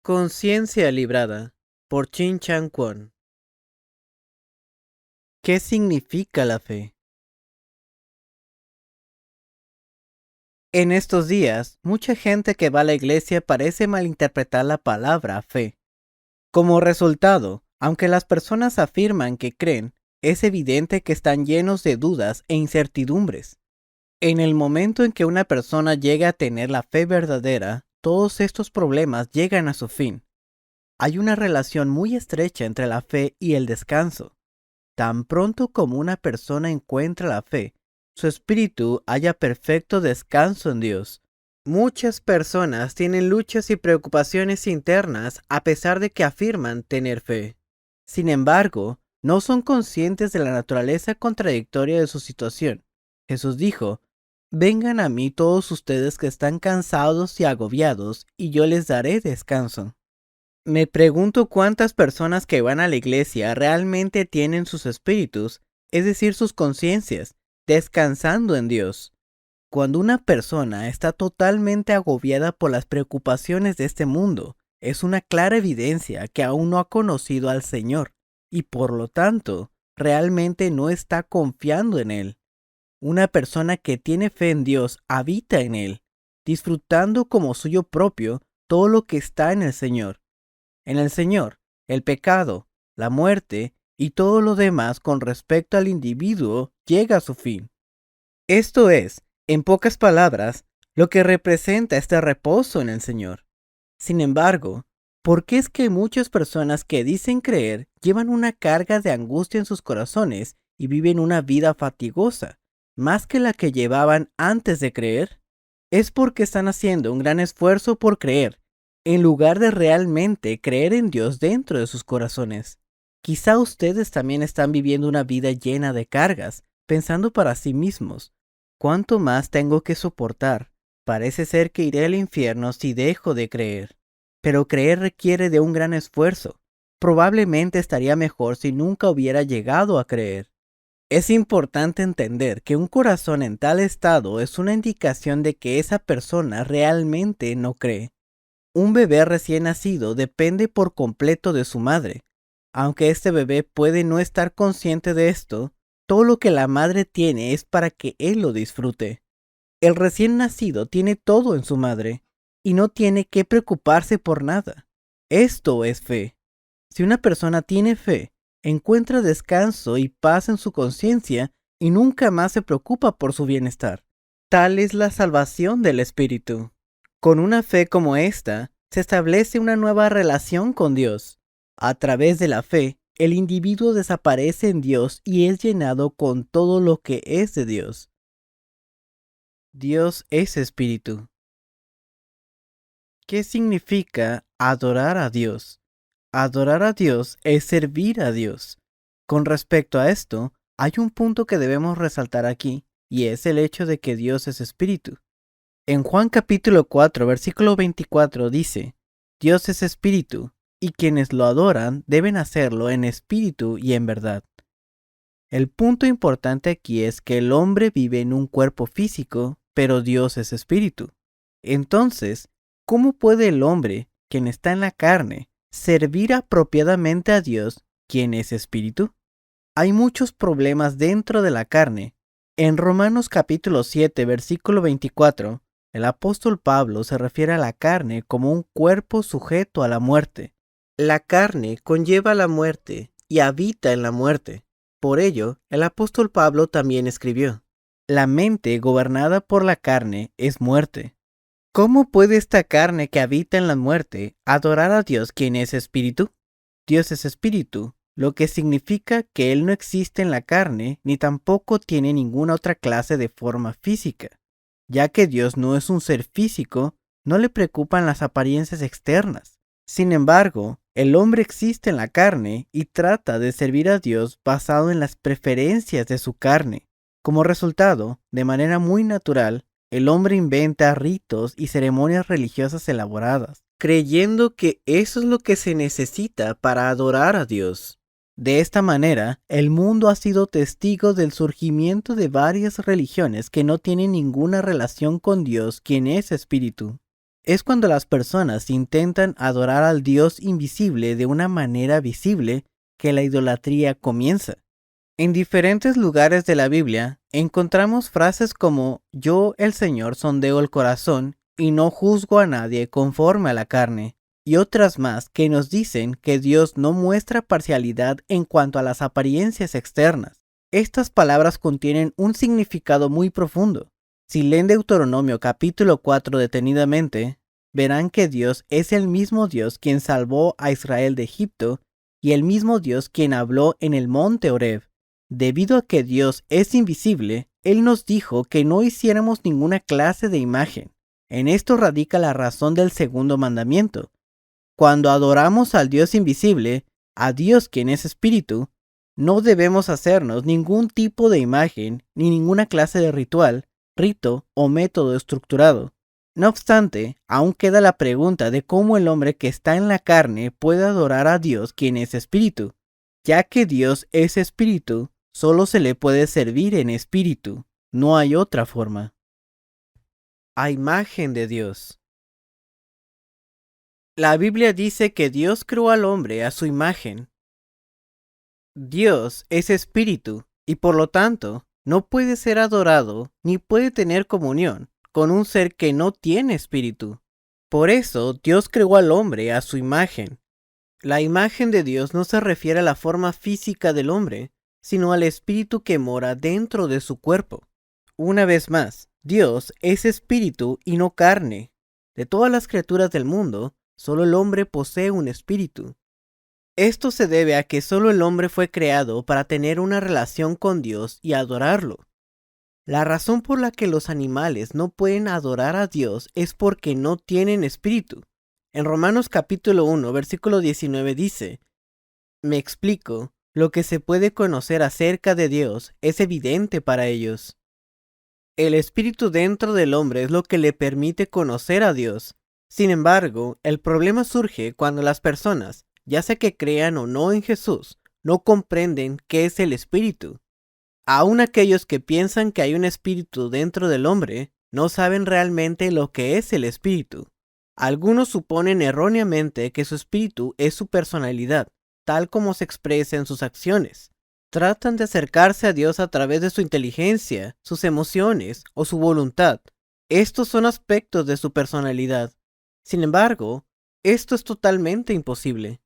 Conciencia librada por Chin Chan Kwon. ¿Qué significa la fe? En estos días, mucha gente que va a la iglesia parece malinterpretar la palabra fe. Como resultado, aunque las personas afirman que creen, es evidente que están llenos de dudas e incertidumbres. En el momento en que una persona llega a tener la fe verdadera, todos estos problemas llegan a su fin. Hay una relación muy estrecha entre la fe y el descanso. Tan pronto como una persona encuentra la fe, su espíritu halla perfecto descanso en Dios. Muchas personas tienen luchas y preocupaciones internas a pesar de que afirman tener fe. Sin embargo, no son conscientes de la naturaleza contradictoria de su situación. Jesús dijo: "Vengan a mí todos ustedes que están cansados y agobiados, y yo les daré descanso". Me pregunto cuántas personas que van a la iglesia realmente tienen sus espíritus, es decir, sus conciencias, descansando en Dios. Cuando una persona está totalmente agobiada por las preocupaciones de este mundo, es una clara evidencia que aún no ha conocido al Señor y por lo tanto, realmente no está confiando en Él. Una persona que tiene fe en Dios habita en Él, disfrutando como suyo propio todo lo que está en el Señor. En el Señor, el pecado, la muerte y todo lo demás con respecto al individuo llega a su fin. Esto es, en pocas palabras, lo que representa este reposo en el Señor. Sin embargo, ¿por qué es que muchas personas que dicen creer llevan una carga de angustia en sus corazones y viven una vida fatigosa, más que la que llevaban antes de creer? Es porque están haciendo un gran esfuerzo por creer, en lugar de realmente creer en Dios dentro de sus corazones. Quizá ustedes también están viviendo una vida llena de cargas, pensando para sí mismos: ¿cuánto más tengo que soportar? Parece ser que iré al infierno si dejo de creer. Pero creer requiere de un gran esfuerzo. Probablemente estaría mejor si nunca hubiera llegado a creer. Es importante entender que un corazón en tal estado es una indicación de que esa persona realmente no cree. Un bebé recién nacido depende por completo de su madre. Aunque este bebé puede no estar consciente de esto, todo lo que la madre tiene es para que él lo disfrute. El recién nacido tiene todo en su madre y no tiene que preocuparse por nada. Esto es fe. Si una persona tiene fe, encuentra descanso y paz en su conciencia y nunca más se preocupa por su bienestar. Tal es la salvación del espíritu. Con una fe como esta, se establece una nueva relación con Dios. A través de la fe, el individuo desaparece en Dios y es llenado con todo lo que es de Dios. Dios es espíritu. ¿Qué significa adorar a Dios? Adorar a Dios es servir a Dios. Con respecto a esto, hay un punto que debemos resaltar aquí, y es el hecho de que Dios es espíritu. En Juan capítulo 4, versículo 24 dice: "Dios es espíritu, y quienes lo adoran deben hacerlo en espíritu y en verdad". El punto importante aquí es que el hombre vive en un cuerpo físico, pero Dios es espíritu. Entonces, ¿cómo puede el hombre, quien está en la carne, servir apropiadamente a Dios, quien es espíritu? Hay muchos problemas dentro de la carne. En Romanos capítulo 7, versículo 24, el apóstol Pablo se refiere a la carne como un cuerpo sujeto a la muerte. La carne conlleva la muerte y habita en la muerte. Por ello, el apóstol Pablo también escribió: "La mente gobernada por la carne es muerte". ¿Cómo puede esta carne que habita en la muerte adorar a Dios, quien es espíritu? Dios es espíritu, lo que significa que Él no existe en la carne ni tampoco tiene ninguna otra clase de forma física. Ya que Dios no es un ser físico, no le preocupan las apariencias externas. Sin embargo, el hombre existe en la carne y trata de servir a Dios basado en las preferencias de su carne. Como resultado, de manera muy natural, el hombre inventa ritos y ceremonias religiosas elaboradas, creyendo que eso es lo que se necesita para adorar a Dios. De esta manera, el mundo ha sido testigo del surgimiento de varias religiones que no tienen ninguna relación con Dios, quien es espíritu. es cuando las personas intentan adorar al Dios invisible de una manera visible que la idolatría comienza. En diferentes lugares de la Biblia encontramos frases como yo, el Señor, sondeo el corazón y no juzgo a nadie conforme a la carne, y otras más que nos dicen que Dios no muestra parcialidad en cuanto a las apariencias externas. Estas palabras contienen un significado muy profundo. Si leen Deuteronomio capítulo 4 detenidamente, verán que Dios es el mismo Dios quien salvó a Israel de Egipto y el mismo Dios quien habló en el monte Horeb. Debido a que Dios es invisible, Él nos dijo que no hiciéramos ninguna clase de imagen. En esto radica la razón del segundo mandamiento. Cuando adoramos al Dios invisible, a Dios quien es espíritu, no debemos hacernos ningún tipo de imagen ni ninguna clase de ritual, rito o método estructurado. No obstante, aún queda la pregunta de cómo el hombre que está en la carne puede adorar a Dios quien es espíritu. Ya que Dios es espíritu, solo se le puede servir en espíritu, no hay otra forma. A imagen de Dios. La Biblia dice que Dios creó al hombre a su imagen. Dios es espíritu y por lo tanto no puede ser adorado ni puede tener comunión con un ser que no tiene espíritu. Por eso Dios creó al hombre a su imagen. La imagen de Dios no se refiere a la forma física del hombre, sino al espíritu que mora dentro de su cuerpo. Una vez más, Dios es espíritu y no carne. De todas las criaturas del mundo, solo el hombre posee un espíritu. Esto se debe a que solo el hombre fue creado para tener una relación con Dios y adorarlo. La razón por la que los animales no pueden adorar a Dios es porque no tienen espíritu. En Romanos capítulo 1, versículo 19 dice, me explico, lo que se puede conocer acerca de Dios es evidente para ellos. El espíritu dentro del hombre es lo que le permite conocer a Dios. Sin embargo, el problema surge cuando las personas, ya sea que crean o no en Jesús, no comprenden qué es el espíritu. Aún aquellos que piensan que hay un espíritu dentro del hombre, no saben realmente lo que es el espíritu. Algunos suponen erróneamente que su espíritu es su personalidad, tal como se expresa en sus acciones. Tratan de acercarse a Dios a través de su inteligencia, sus emociones o su voluntad. Estos son aspectos de su personalidad. Sin embargo, esto es totalmente imposible.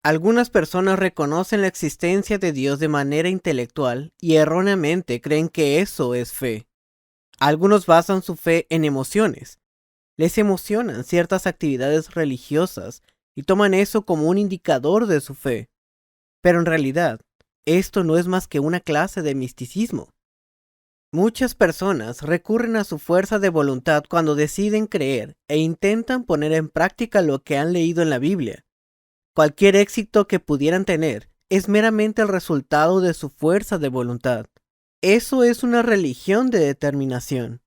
Algunas personas reconocen la existencia de Dios de manera intelectual y erróneamente creen que eso es fe. Algunos basan su fe en emociones. Les emocionan ciertas actividades religiosas y toman eso como un indicador de su fe. Pero en realidad, esto no es más que una clase de misticismo. Muchas personas recurren a su fuerza de voluntad cuando deciden creer e intentan poner en práctica lo que han leído en la Biblia. Cualquier éxito que pudieran tener es meramente el resultado de su fuerza de voluntad. Eso es una religión de determinación.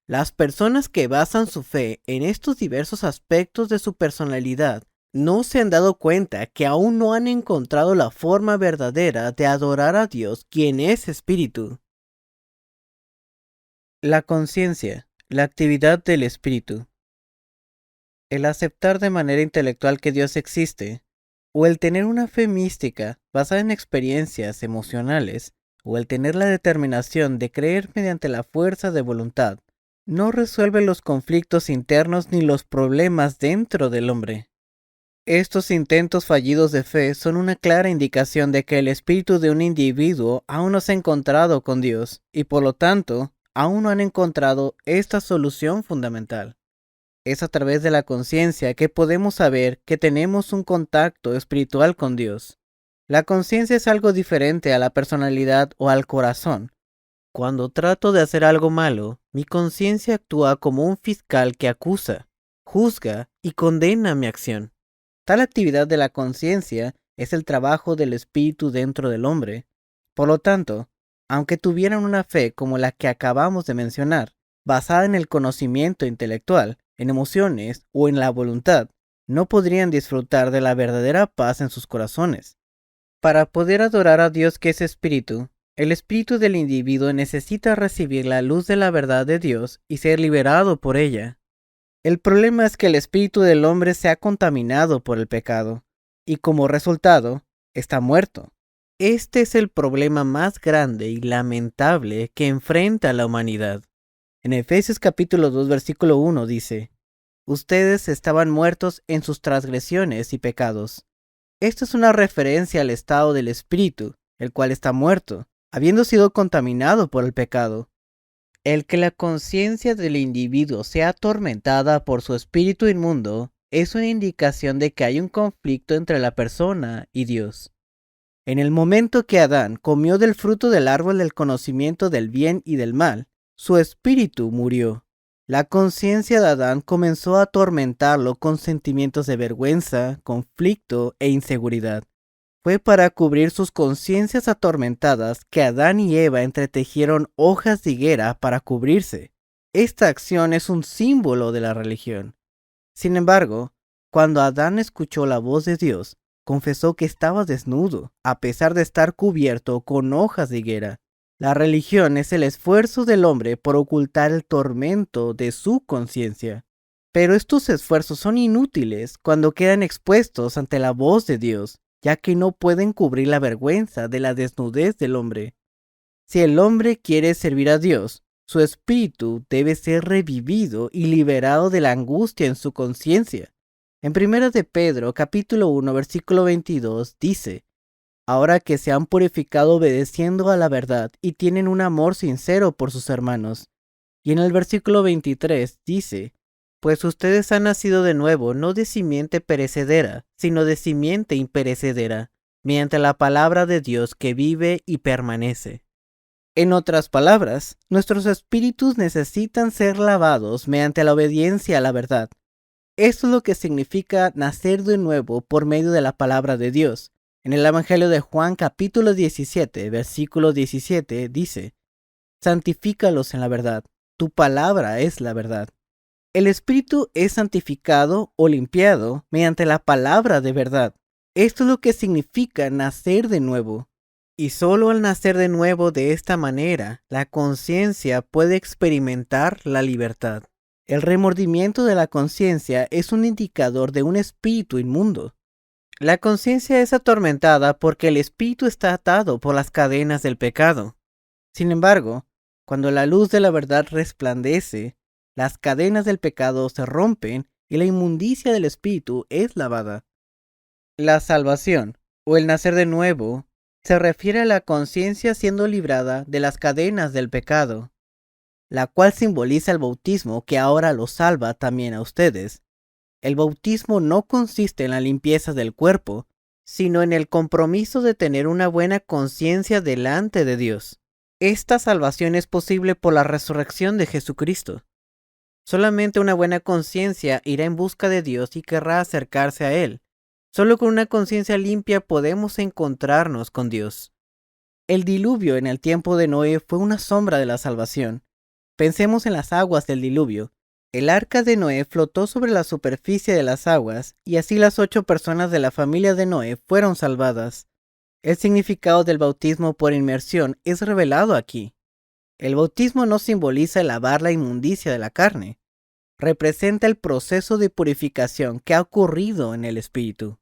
Las personas que basan su fe en estos diversos aspectos de su personalidad no se han dado cuenta que aún no han encontrado la forma verdadera de adorar a Dios, quien es espíritu. La conciencia, la actividad del espíritu. El aceptar de manera intelectual que Dios existe, o el tener una fe mística basada en experiencias emocionales, o el tener la determinación de creer mediante la fuerza de voluntad, no resuelve los conflictos internos ni los problemas dentro del hombre. Estos intentos fallidos de fe son una clara indicación de que el espíritu de un individuo aún no se ha encontrado con Dios y por lo tanto aún no han encontrado esta solución fundamental. Es a través de la conciencia que podemos saber que tenemos un contacto espiritual con Dios. La conciencia es algo diferente a la personalidad o al corazón. Cuando trato de hacer algo malo, mi conciencia actúa como un fiscal que acusa, juzga y condena mi acción. Tal actividad de la conciencia es el trabajo del espíritu dentro del hombre. Por lo tanto, aunque tuvieran una fe como la que acabamos de mencionar, basada en el conocimiento intelectual, en emociones o en la voluntad, no podrían disfrutar de la verdadera paz en sus corazones. Para poder adorar a Dios que es espíritu, el espíritu del individuo necesita recibir la luz de la verdad de Dios y ser liberado por ella. El problema es que el espíritu del hombre se ha contaminado por el pecado, y como resultado, está muerto. Este es el problema más grande y lamentable que enfrenta la humanidad. En Efesios capítulo 2, versículo 1 dice: Ustedes estaban muertos en sus transgresiones y pecados. Esto es una referencia al estado del espíritu, el cual está muerto, habiendo sido contaminado por el pecado. El que la conciencia del individuo sea atormentada por su espíritu inmundo es una indicación de que hay un conflicto entre la persona y Dios. En el momento que Adán comió del fruto del árbol del conocimiento del bien y del mal, su espíritu murió. La conciencia de Adán comenzó a atormentarlo con sentimientos de vergüenza, conflicto e inseguridad. Fue para cubrir sus conciencias atormentadas que Adán y Eva entretejieron hojas de higuera para cubrirse. Esta acción es un símbolo de la religión. Sin embargo, cuando Adán escuchó la voz de Dios, confesó que estaba desnudo, a pesar de estar cubierto con hojas de higuera. La religión es el esfuerzo del hombre por ocultar el tormento de su conciencia. Pero estos esfuerzos son inútiles cuando quedan expuestos ante la voz de Dios, ya que no pueden cubrir la vergüenza de la desnudez del hombre. Si el hombre quiere servir a Dios, su espíritu debe ser revivido y liberado de la angustia en su conciencia. En 1 de Pedro, capítulo 1, versículo 22, dice: Ahora que se han purificado obedeciendo a la verdad y tienen un amor sincero por sus hermanos. Y en el versículo 23 dice: Pues ustedes han nacido de nuevo, no de simiente perecedera, sino de simiente imperecedera, mediante la palabra de Dios que vive y permanece. En otras palabras, nuestros espíritus necesitan ser lavados mediante la obediencia a la verdad. Esto es lo que significa nacer de nuevo por medio de la palabra de Dios. En el Evangelio de Juan capítulo 17, versículo 17 dice: Santifícalos en la verdad, tu palabra es la verdad. El espíritu es santificado o limpiado mediante la palabra de verdad. Esto es lo que significa nacer de nuevo. Y solo al nacer de nuevo de esta manera, la conciencia puede experimentar la libertad. El remordimiento de la conciencia es un indicador de un espíritu inmundo. La conciencia es atormentada porque el espíritu está atado por las cadenas del pecado. Sin embargo, cuando la luz de la verdad resplandece, las cadenas del pecado se rompen y la inmundicia del espíritu es lavada. La salvación, o el nacer de nuevo, se refiere a la conciencia siendo librada de las cadenas del pecado, la cual simboliza el bautismo que ahora los salva también a ustedes. El bautismo no consiste en la limpieza del cuerpo, sino en el compromiso de tener una buena conciencia delante de Dios. Esta salvación es posible por la resurrección de Jesucristo. Solamente una buena conciencia irá en busca de Dios y querrá acercarse a Él. Solo con una conciencia limpia podemos encontrarnos con Dios. El diluvio en el tiempo de Noé fue una sombra de la salvación. Pensemos en las aguas del diluvio. El arca de Noé flotó sobre la superficie de las aguas y así las 8 personas de la familia de Noé fueron salvadas. El significado del bautismo por inmersión es revelado aquí. El bautismo no simboliza lavar la inmundicia de la carne. Representa el proceso de purificación que ha ocurrido en el espíritu.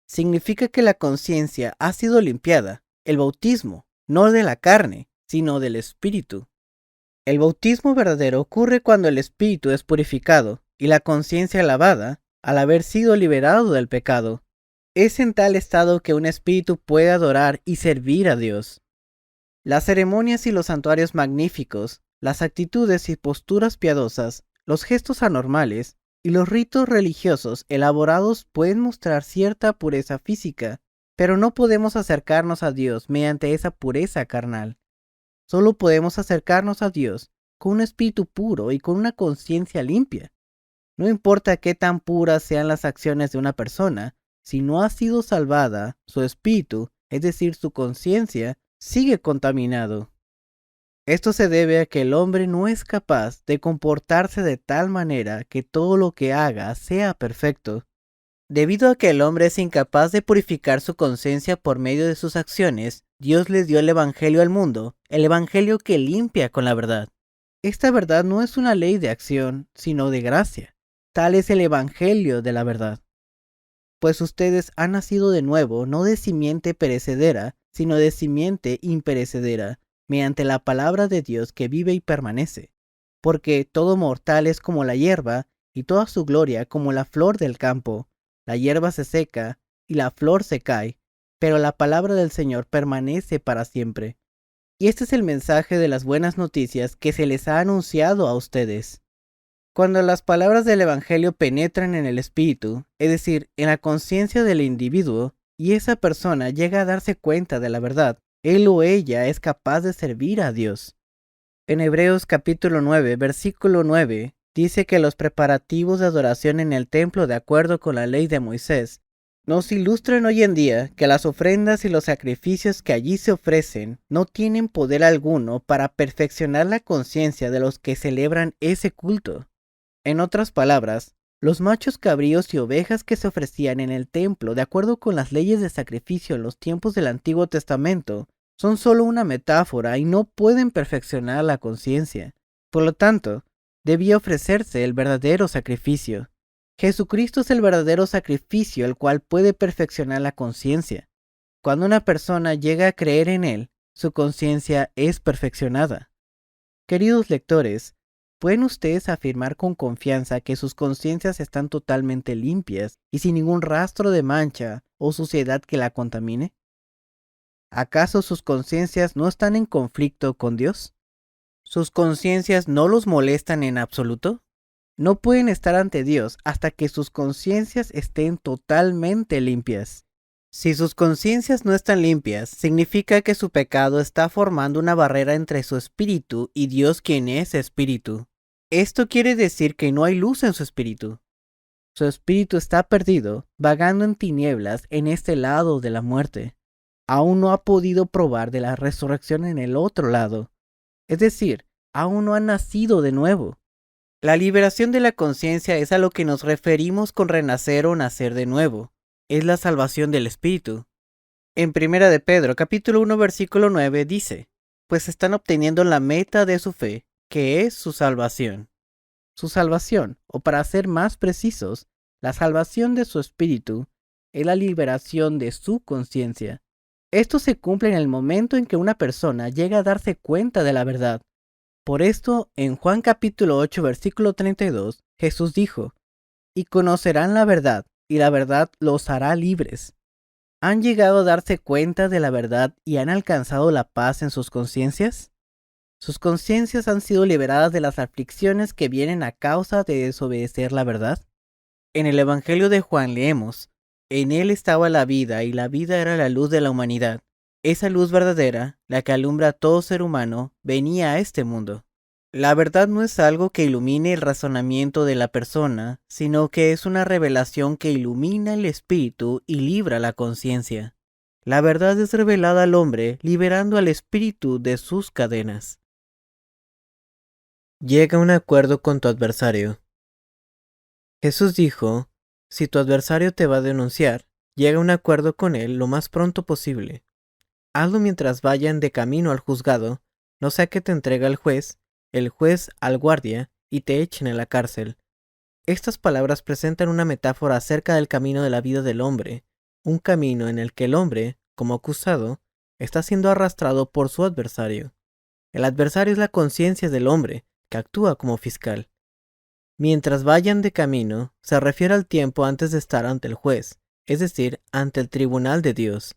Significa que la conciencia ha sido limpiada, el bautismo, no de la carne, sino del espíritu. El bautismo verdadero ocurre cuando el espíritu es purificado y la conciencia lavada al haber sido liberado del pecado. Es en tal estado que un espíritu puede adorar y servir a Dios. Las ceremonias y los santuarios magníficos, las actitudes y posturas piadosas, los gestos anormales y los ritos religiosos elaborados pueden mostrar cierta pureza física, pero no podemos acercarnos a Dios mediante esa pureza carnal. Solo podemos acercarnos a Dios con un espíritu puro y con una conciencia limpia. No importa qué tan puras sean las acciones de una persona, si no ha sido salvada, su espíritu, es decir, su conciencia, sigue contaminado. Esto se debe a que el hombre no es capaz de comportarse de tal manera que todo lo que haga sea perfecto. Debido a que el hombre es incapaz de purificar su conciencia por medio de sus acciones, Dios les dio el Evangelio al mundo, el Evangelio que limpia con la verdad. Esta verdad no es una ley de acción, sino de gracia. Tal es el evangelio de la verdad. Pues ustedes han nacido de nuevo, no de simiente perecedera, sino de simiente imperecedera, mediante la palabra de Dios que vive y permanece. Porque todo mortal es como la hierba, y toda su gloria como la flor del campo. La hierba se seca, y la flor se cae, pero la palabra del Señor permanece para siempre. Y este es el mensaje de las buenas noticias que se les ha anunciado a ustedes. Cuando las palabras del Evangelio penetran en el espíritu, es decir, en la conciencia del individuo, y esa persona llega a darse cuenta de la verdad, él o ella es capaz de servir a Dios. En Hebreos capítulo 9, versículo 9, dice que los preparativos de adoración en el templo, de acuerdo con la ley de Moisés, nos ilustran hoy en día que las ofrendas y los sacrificios que allí se ofrecen no tienen poder alguno para perfeccionar la conciencia de los que celebran ese culto. En otras palabras, los machos cabríos y ovejas que se ofrecían en el templo, de acuerdo con las leyes de sacrificio en los tiempos del Antiguo Testamento, son solo una metáfora y no pueden perfeccionar la conciencia. Por lo tanto, debía ofrecerse el verdadero sacrificio. Jesucristo es el verdadero sacrificio, el cual puede perfeccionar la conciencia. Cuando una persona llega a creer en Él, su conciencia es perfeccionada. Queridos lectores, ¿pueden ustedes afirmar con confianza que sus conciencias están totalmente limpias y sin ningún rastro de mancha o suciedad que la contamine? ¿Acaso sus conciencias no están en conflicto con Dios? ¿Sus conciencias no los molestan en absoluto? No pueden estar ante Dios hasta que sus conciencias estén totalmente limpias. Si sus conciencias no están limpias, significa que su pecado está formando una barrera entre su espíritu y Dios, quien es espíritu. Esto quiere decir que no hay luz en su espíritu. Su espíritu está perdido, vagando en tinieblas en este lado de la muerte. Aún no ha podido probar de la resurrección en el otro lado. Es decir, aún no ha nacido de nuevo. La liberación de la conciencia es a lo que nos referimos con renacer o nacer de nuevo. Es la salvación del espíritu. En 1 de Pedro, capítulo 1, versículo 9 dice, pues están obteniendo la meta de su fe, que es su salvación. Su salvación, o para ser más precisos, la salvación de su espíritu, es la liberación de su conciencia. Esto se cumple en el momento en que una persona llega a darse cuenta de la verdad. Por esto, en Juan capítulo 8, versículo 32, Jesús dijo, y conocerán la verdad, y la verdad los hará libres. ¿Han llegado a darse cuenta de la verdad y han alcanzado la paz en sus conciencias? Sus conciencias han sido liberadas de las aflicciones que vienen a causa de desobedecer la verdad. En el Evangelio de Juan leemos, en él estaba la vida y la vida era la luz de la humanidad. Esa luz verdadera, la que alumbra a todo ser humano, venía a este mundo. La verdad no es algo que ilumine el razonamiento de la persona, sino que es una revelación que ilumina el espíritu y libra la conciencia. La verdad es revelada al hombre, liberando al espíritu de sus cadenas. Llega a un acuerdo con tu adversario. Jesús dijo, si tu adversario te va a denunciar, llega a un acuerdo con él lo más pronto posible. Hazlo mientras vayan de camino al juzgado, no sea que te entregue el juez al guardia, y te echen en la cárcel. Estas palabras presentan una metáfora acerca del camino de la vida del hombre, un camino en el que el hombre, como acusado, está siendo arrastrado por su adversario. El adversario es la conciencia del hombre, que actúa como fiscal. Mientras vayan de camino, se refiere al tiempo antes de estar ante el juez, es decir, ante el tribunal de Dios.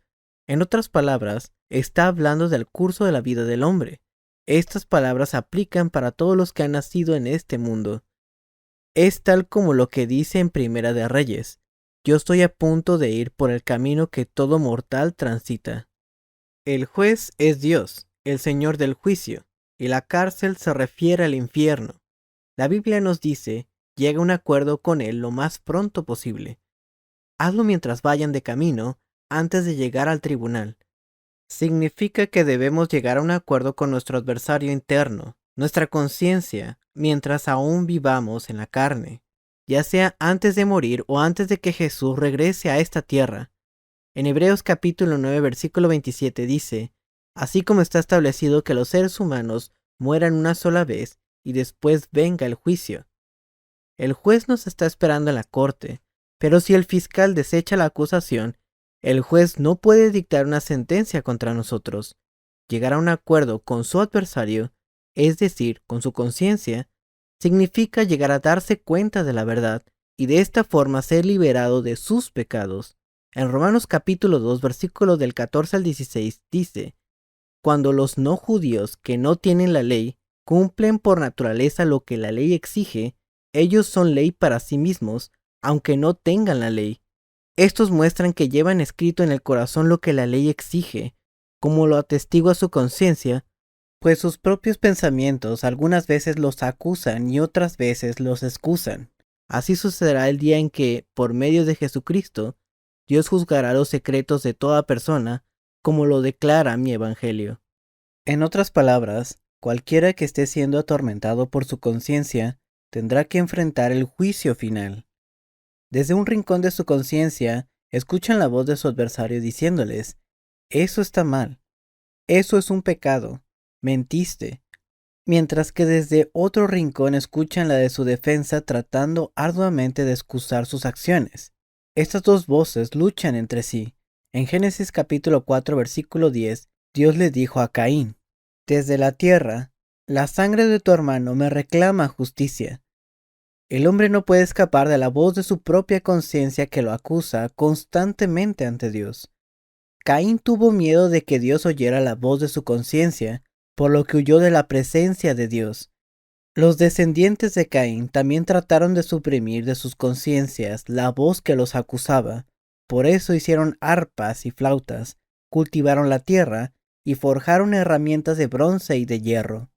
En otras palabras, está hablando del curso de la vida del hombre. Estas palabras aplican para todos los que han nacido en este mundo. Es tal como lo que dice en Primera de Reyes, yo estoy a punto de ir por el camino que todo mortal transita. El juez es Dios, el Señor del juicio, y la cárcel se refiere al infierno. La Biblia nos dice, llega a un acuerdo con él lo más pronto posible. Hazlo mientras vayan de camino, antes de llegar al tribunal. Significa que debemos llegar a un acuerdo con nuestro adversario interno, nuestra conciencia, mientras aún vivamos en la carne, ya sea antes de morir o antes de que Jesús regrese a esta tierra. En Hebreos capítulo 9, versículo 27 dice, así como está establecido que los seres humanos mueran una sola vez y después venga el juicio. El juez nos está esperando en la corte, pero si el fiscal desecha la acusación, el juez no puede dictar una sentencia contra nosotros. Llegar a un acuerdo con su adversario, es decir, con su conciencia, significa llegar a darse cuenta de la verdad y de esta forma ser liberado de sus pecados. En Romanos capítulo 2, versículos del 14 al 16 dice: cuando los no judíos que no tienen la ley cumplen por naturaleza lo que la ley exige, ellos son ley para sí mismos, aunque no tengan la ley. Estos muestran que llevan escrito en el corazón lo que la ley exige, como lo atestigua su conciencia, pues sus propios pensamientos algunas veces los acusan y otras veces los excusan. Así sucederá el día en que, por medio de Jesucristo, Dios juzgará los secretos de toda persona, como lo declara mi evangelio. En otras palabras, cualquiera que esté siendo atormentado por su conciencia tendrá que enfrentar el juicio final. Desde un rincón de su conciencia, escuchan la voz de su adversario diciéndoles: eso está mal, eso es un pecado, mentiste. Mientras que desde otro rincón escuchan la de su defensa tratando arduamente de excusar sus acciones. Estas dos voces luchan entre sí. En Génesis capítulo 4 versículo 10, Dios le dijo a Caín: desde la tierra, la sangre de tu hermano me reclama justicia. El hombre no puede escapar de la voz de su propia conciencia que lo acusa constantemente ante Dios. Caín tuvo miedo de que Dios oyera la voz de su conciencia, por lo que huyó de la presencia de Dios. Los descendientes de Caín también trataron de suprimir de sus conciencias la voz que los acusaba. Por eso hicieron arpas y flautas, cultivaron la tierra y forjaron herramientas de bronce y de hierro.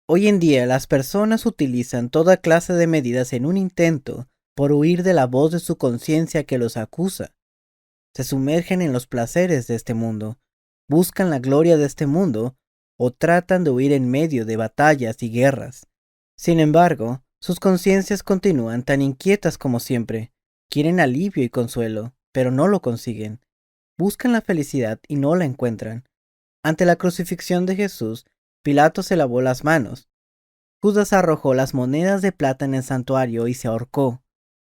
Hoy en día las personas utilizan toda clase de medidas en un intento por huir de la voz de su conciencia que los acusa. Se sumergen en los placeres de este mundo, buscan la gloria de este mundo o tratan de huir en medio de batallas y guerras. Sin embargo, sus conciencias continúan tan inquietas como siempre. Quieren alivio y consuelo, pero no lo consiguen. Buscan la felicidad y no la encuentran. Ante la crucifixión de Jesús, Pilato se lavó las manos. Judas arrojó las monedas de plata en el santuario y se ahorcó.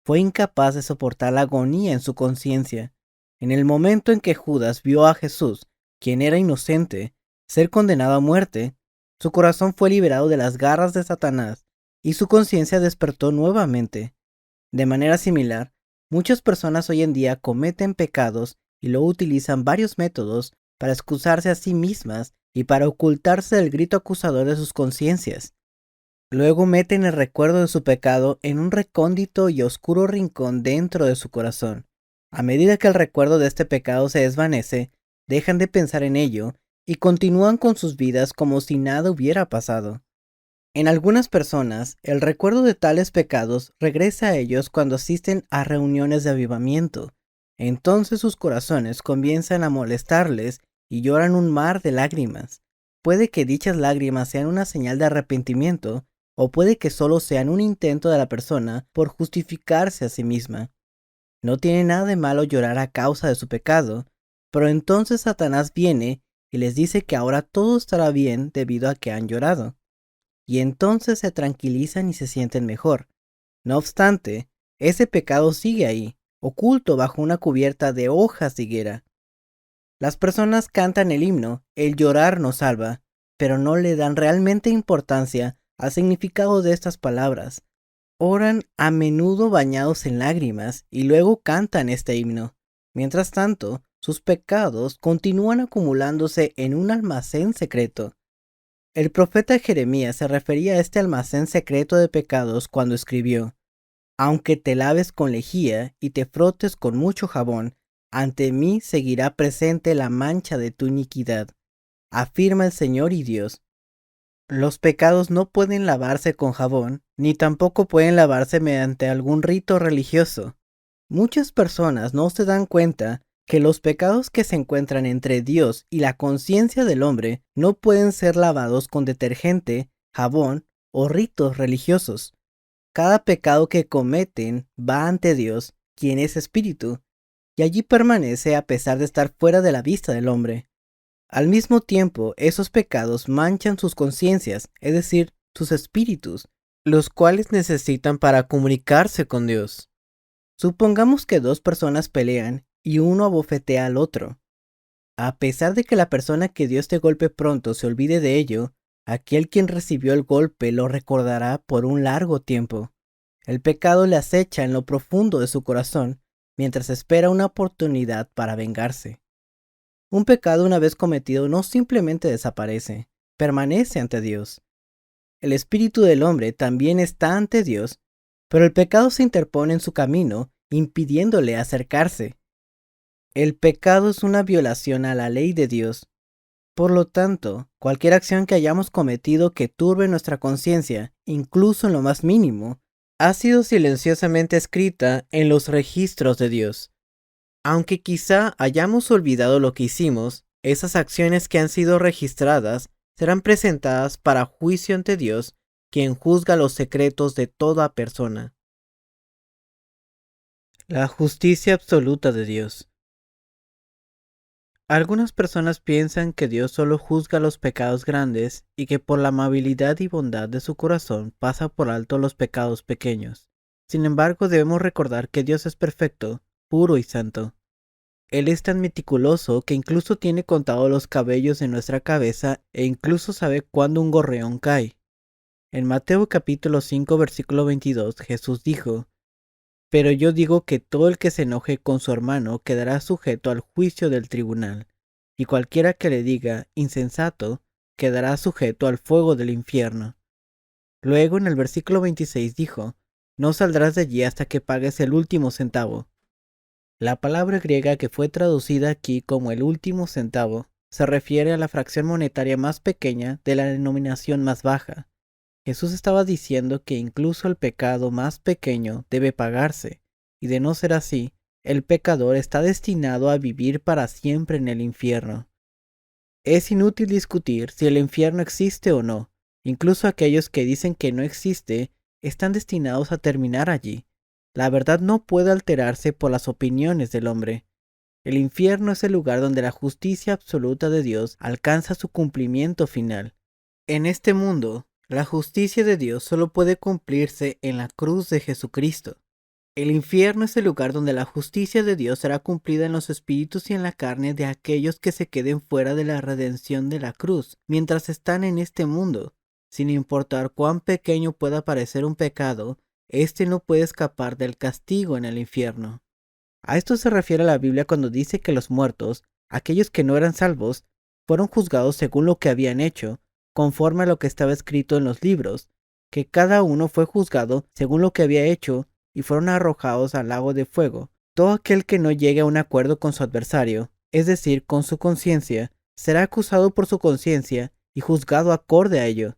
Fue incapaz de soportar la agonía en su conciencia. En el momento en que Judas vio a Jesús, quien era inocente, ser condenado a muerte, su corazón fue liberado de las garras de Satanás y su conciencia despertó nuevamente. De manera similar, muchas personas hoy en día cometen pecados y luego utilizan varios métodos para excusarse a sí mismas y para ocultarse del grito acusador de sus conciencias. Luego meten el recuerdo de su pecado en un recóndito y oscuro rincón dentro de su corazón. A medida que el recuerdo de este pecado se desvanece, dejan de pensar en ello y continúan con sus vidas como si nada hubiera pasado. En algunas personas, el recuerdo de tales pecados regresa a ellos cuando asisten a reuniones de avivamiento. Entonces sus corazones comienzan a molestarles y lloran un mar de lágrimas. Puede que dichas lágrimas sean una señal de arrepentimiento, o puede que solo sean un intento de la persona por justificarse a sí misma. No tiene nada de malo llorar a causa de su pecado, pero entonces Satanás viene y les dice que ahora todo estará bien debido a que han llorado. Y entonces se tranquilizan y se sienten mejor. No obstante, ese pecado sigue ahí, oculto bajo una cubierta de hojas de higuera. Las personas cantan el himno, el llorar nos salva, pero no le dan realmente importancia al significado de estas palabras. Oran a menudo bañados en lágrimas y luego cantan este himno. Mientras tanto, sus pecados continúan acumulándose en un almacén secreto. El profeta Jeremías se refería a este almacén secreto de pecados cuando escribió: aunque te laves con lejía y te frotes con mucho jabón, ante mí seguirá presente la mancha de tu iniquidad, afirma el Señor y Dios. Los pecados no pueden lavarse con jabón, ni tampoco pueden lavarse mediante algún rito religioso. Muchas personas no se dan cuenta que los pecados que se encuentran entre Dios y la conciencia del hombre no pueden ser lavados con detergente, jabón o ritos religiosos. Cada pecado que cometen va ante Dios, quien es espíritu, y allí permanece a pesar de estar fuera de la vista del hombre. Al mismo tiempo, esos pecados manchan sus conciencias, es decir, sus espíritus, los cuales necesitan para comunicarse con Dios. Supongamos que dos personas pelean y uno abofetea al otro. A pesar de que la persona que dio este golpe pronto se olvide de ello, aquel quien recibió el golpe lo recordará por un largo tiempo. El pecado le acecha en lo profundo de su corazón mientras espera una oportunidad para vengarse. Un pecado una vez cometido no simplemente desaparece, permanece ante Dios. El espíritu del hombre también está ante Dios, pero el pecado se interpone en su camino, impidiéndole acercarse. El pecado es una violación a la ley de Dios. Por lo tanto, cualquier acción que hayamos cometido que turbe nuestra conciencia, incluso en lo más mínimo, ha sido silenciosamente escrita en los registros de Dios. Aunque quizá hayamos olvidado lo que hicimos, esas acciones que han sido registradas serán presentadas para juicio ante Dios, quien juzga los secretos de toda persona. La justicia absoluta de Dios. Algunas personas piensan que Dios solo juzga los pecados grandes y que por la amabilidad y bondad de su corazón pasa por alto los pecados pequeños. Sin embargo, debemos recordar que Dios es perfecto, puro y santo. Él es tan meticuloso que incluso tiene contados los cabellos de nuestra cabeza e incluso sabe cuándo un gorrión cae. En Mateo capítulo 5 versículo 22 Jesús dijo: Pero yo digo que todo el que se enoje con su hermano quedará sujeto al juicio del tribunal, y cualquiera que le diga insensato quedará sujeto al fuego del infierno. Luego en el versículo 26 dijo: No saldrás de allí hasta que pagues el último centavo. La palabra griega que fue traducida aquí como el último centavo se refiere a la fracción monetaria más pequeña de la denominación más baja. Jesús estaba diciendo que incluso el pecado más pequeño debe pagarse, y de no ser así, el pecador está destinado a vivir para siempre en el infierno. Es inútil discutir si el infierno existe o no. Incluso aquellos que dicen que no existe están destinados a terminar allí. La verdad no puede alterarse por las opiniones del hombre. El infierno es el lugar donde la justicia absoluta de Dios alcanza su cumplimiento final. En este mundo, la justicia de Dios solo puede cumplirse en la cruz de Jesucristo. El infierno es el lugar donde la justicia de Dios será cumplida en los espíritus y en la carne de aquellos que se queden fuera de la redención de la cruz, mientras están en este mundo. Sin importar cuán pequeño pueda parecer un pecado, éste no puede escapar del castigo en el infierno. A esto se refiere la Biblia cuando dice que los muertos, aquellos que no eran salvos, fueron juzgados según lo que habían hecho, conforme a lo que estaba escrito en los libros, que cada uno fue juzgado según lo que había hecho y fueron arrojados al lago de fuego. Todo aquel que no llegue a un acuerdo con su adversario, es decir, con su conciencia, será acusado por su conciencia y juzgado acorde a ello.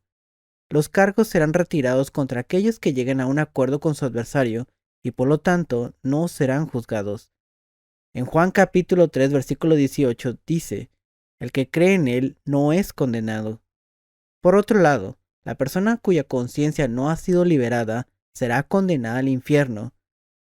Los cargos serán retirados contra aquellos que lleguen a un acuerdo con su adversario y por lo tanto no serán juzgados. En Juan capítulo 3 versículo 18 dice: El que cree en él no es condenado. Por otro lado, la persona cuya conciencia no ha sido liberada será condenada al infierno.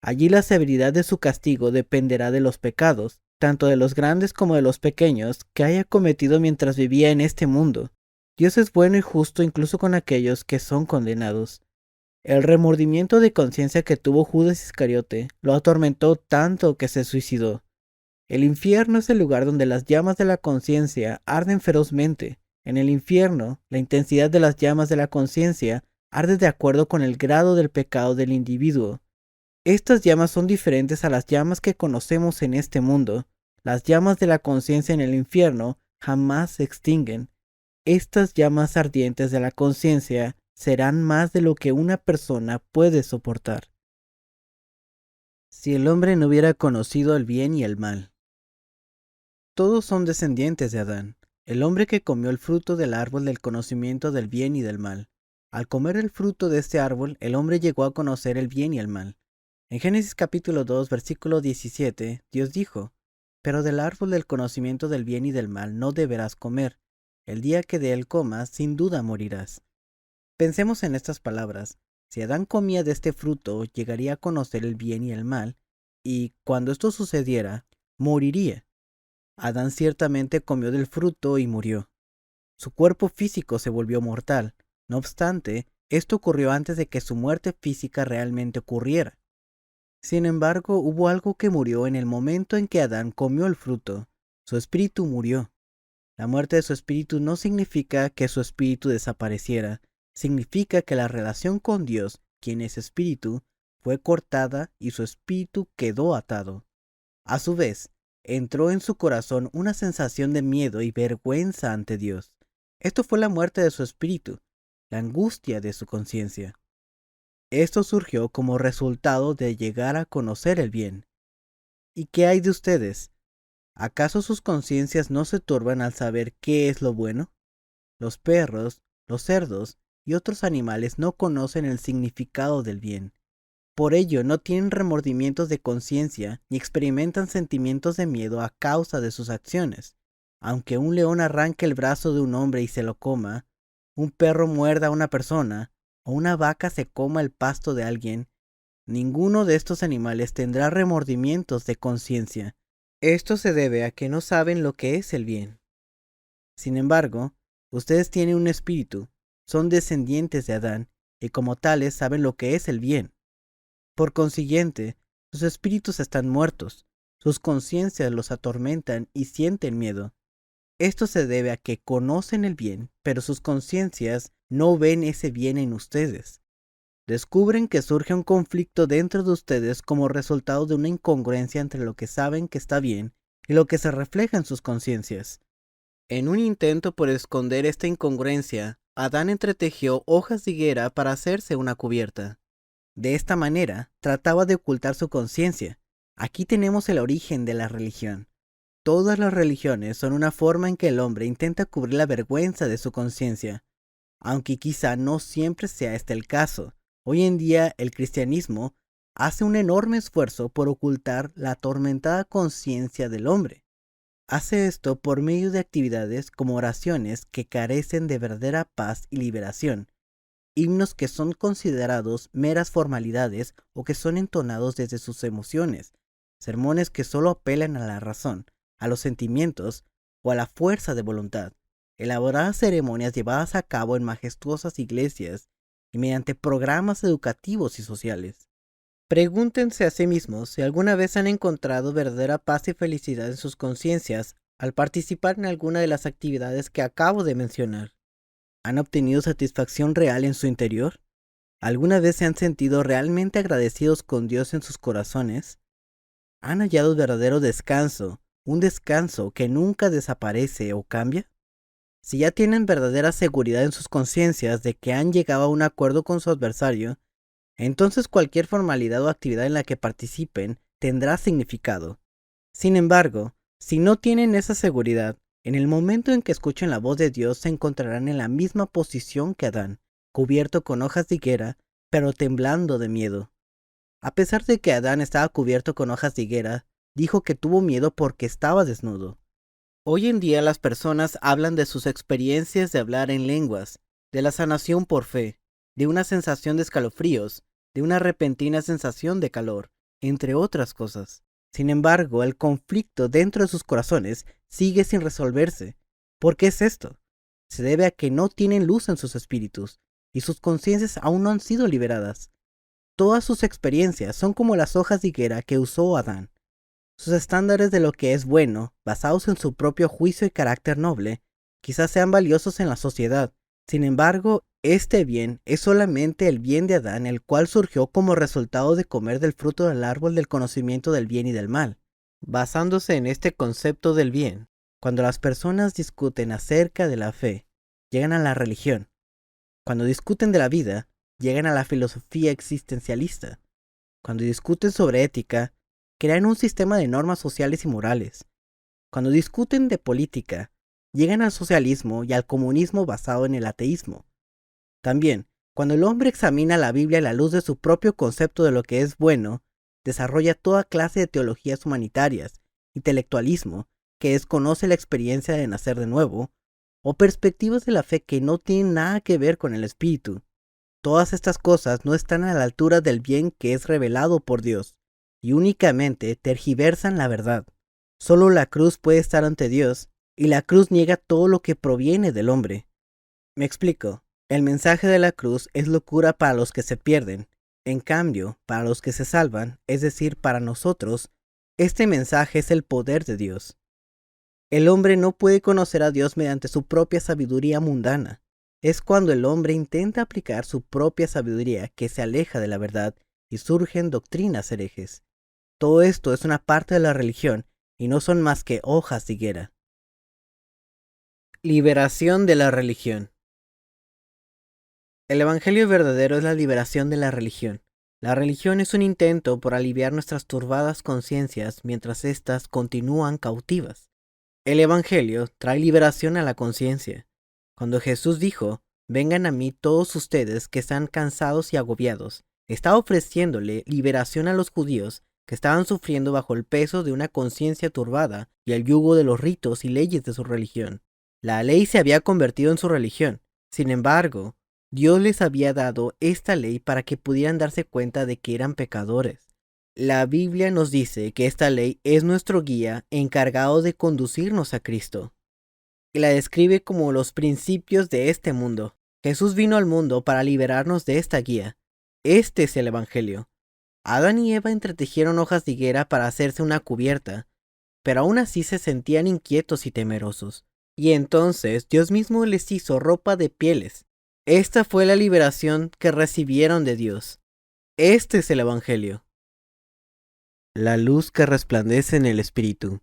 Allí la severidad de su castigo dependerá de los pecados, tanto de los grandes como de los pequeños, que haya cometido mientras vivía en este mundo. Dios es bueno y justo incluso con aquellos que son condenados. El remordimiento de conciencia que tuvo Judas Iscariote lo atormentó tanto que se suicidó. El infierno es el lugar donde las llamas de la conciencia arden ferozmente. En el infierno, la intensidad de las llamas de la conciencia arde de acuerdo con el grado del pecado del individuo. Estas llamas son diferentes a las llamas que conocemos en este mundo. Las llamas de la conciencia en el infierno jamás se extinguen. Estas llamas ardientes de la conciencia serán más de lo que una persona puede soportar. Si el hombre no hubiera conocido el bien y el mal. Todos son descendientes de Adán, el hombre que comió el fruto del árbol del conocimiento del bien y del mal. Al comer el fruto de este árbol, el hombre llegó a conocer el bien y el mal. En Génesis capítulo 2, versículo 17, Dios dijo: Pero del árbol del conocimiento del bien y del mal no deberás comer. El día que de él comas, sin duda morirás. Pensemos en estas palabras. Si Adán comía de este fruto, llegaría a conocer el bien y el mal, y cuando esto sucediera, moriría. Adán ciertamente comió del fruto y murió. Su cuerpo físico se volvió mortal. No obstante, esto ocurrió antes de que su muerte física realmente ocurriera. Sin embargo, hubo algo que murió en el momento en que Adán comió el fruto. Su espíritu murió. La muerte de su espíritu no significa que su espíritu desapareciera, significa que la relación con Dios, quien es espíritu, fue cortada y su espíritu quedó atado. A su vez, entró en su corazón una sensación de miedo y vergüenza ante Dios. Esto fue la muerte de su espíritu, la angustia de su conciencia. Esto surgió como resultado de llegar a conocer el bien. ¿Y qué hay de ustedes? ¿Acaso sus conciencias no se turban al saber qué es lo bueno? Los perros, los cerdos y otros animales no conocen el significado del bien. Por ello no tienen remordimientos de conciencia ni experimentan sentimientos de miedo a causa de sus acciones. Aunque un león arranque el brazo de un hombre y se lo coma, un perro muerda a una persona, o una vaca se coma el pasto de alguien, ninguno de estos animales tendrá remordimientos de conciencia. Esto se debe a que no saben lo que es el bien. Sin embargo, ustedes tienen un espíritu, son descendientes de Adán, y como tales saben lo que es el bien. Por consiguiente, sus espíritus están muertos, sus conciencias los atormentan y sienten miedo. Esto se debe a que conocen el bien, pero sus conciencias no ven ese bien en ustedes. Descubren que surge un conflicto dentro de ustedes como resultado de una incongruencia entre lo que saben que está bien y lo que se refleja en sus conciencias. En un intento por esconder esta incongruencia, Adán entretejió hojas de higuera para hacerse una cubierta. De esta manera, trataba de ocultar su conciencia. Aquí tenemos el origen de la religión. Todas las religiones son una forma en que el hombre intenta cubrir la vergüenza de su conciencia, aunque quizá no siempre sea este el caso. Hoy en día el cristianismo hace un enorme esfuerzo por ocultar la atormentada conciencia del hombre. Hace esto por medio de actividades como oraciones que carecen de verdadera paz y liberación, himnos que son considerados meras formalidades o que son entonados desde sus emociones, sermones que solo apelan a la razón, a los sentimientos o a la fuerza de voluntad, elaboradas ceremonias llevadas a cabo en majestuosas iglesias y mediante programas educativos y sociales. Pregúntense a sí mismos si alguna vez han encontrado verdadera paz y felicidad en sus conciencias al participar en alguna de las actividades que acabo de mencionar. ¿Han obtenido satisfacción real en su interior? ¿Alguna vez se han sentido realmente agradecidos con Dios en sus corazones? ¿Han hallado verdadero descanso, un descanso que nunca desaparece o cambia? Si ya tienen verdadera seguridad en sus conciencias de que han llegado a un acuerdo con su adversario, entonces cualquier formalidad o actividad en la que participen tendrá significado. Sin embargo, si no tienen esa seguridad, en el momento en que escuchen la voz de Dios se encontrarán en la misma posición que Adán, cubierto con hojas de higuera, pero temblando de miedo. A pesar de que Adán estaba cubierto con hojas de higuera, dijo que tuvo miedo porque estaba desnudo. Hoy en día las personas hablan de sus experiencias de hablar en lenguas, de la sanación por fe, de una sensación de escalofríos, de una repentina sensación de calor, entre otras cosas. Sin embargo, el conflicto dentro de sus corazones sigue sin resolverse. ¿Por qué es esto? Se debe a que no tienen luz en sus espíritus, y sus conciencias aún no han sido liberadas. Todas sus experiencias son como las hojas de higuera que usó Adán. Sus estándares de lo que es bueno, basados en su propio juicio y carácter noble, quizás sean valiosos en la sociedad. Sin embargo, este bien es solamente el bien de Adán, el cual surgió como resultado de comer del fruto del árbol del conocimiento del bien y del mal. Basándose en este concepto del bien, cuando las personas discuten acerca de la fe, llegan a la religión. Cuando discuten de la vida, llegan a la filosofía existencialista. Cuando discuten sobre ética, crean un sistema de normas sociales y morales. Cuando discuten de política, llegan al socialismo y al comunismo basado en el ateísmo. También, cuando el hombre examina la Biblia a la luz de su propio concepto de lo que es bueno, desarrolla toda clase de teologías humanitarias, intelectualismo, que desconoce la experiencia de nacer de nuevo, o perspectivas de la fe que no tienen nada que ver con el espíritu. Todas estas cosas no están a la altura del bien que es revelado por Dios, y únicamente tergiversan la verdad. Solo la cruz puede estar ante Dios, y la cruz niega todo lo que proviene del hombre. Me explico. El mensaje de la cruz es locura para los que se pierden. En cambio, para los que se salvan, es decir, para nosotros, este mensaje es el poder de Dios. El hombre no puede conocer a Dios mediante su propia sabiduría mundana. Es cuando el hombre intenta aplicar su propia sabiduría que se aleja de la verdad y surgen doctrinas herejes. Todo esto es una parte de la religión y no son más que hojas de higuera. Liberación de la religión. El evangelio verdadero es la liberación de la religión. La religión es un intento por aliviar nuestras turbadas conciencias mientras éstas continúan cautivas. El evangelio trae liberación a la conciencia. Cuando Jesús dijo, vengan a mí todos ustedes que están cansados y agobiados, está ofreciéndole liberación a los judíos que estaban sufriendo bajo el peso de una conciencia turbada y el yugo de los ritos y leyes de su religión. La ley se había convertido en su religión. Sin embargo, Dios les había dado esta ley para que pudieran darse cuenta de que eran pecadores. La Biblia nos dice que esta ley es nuestro guía encargado de conducirnos a Cristo. Y la describe como los principios de este mundo. Jesús vino al mundo para liberarnos de esta guía. Este es el Evangelio. Adán y Eva entretejieron hojas de higuera para hacerse una cubierta, pero aún así se sentían inquietos y temerosos. Y entonces Dios mismo les hizo ropa de pieles. Esta fue la liberación que recibieron de Dios. Este es el Evangelio. La luz que resplandece en el Espíritu.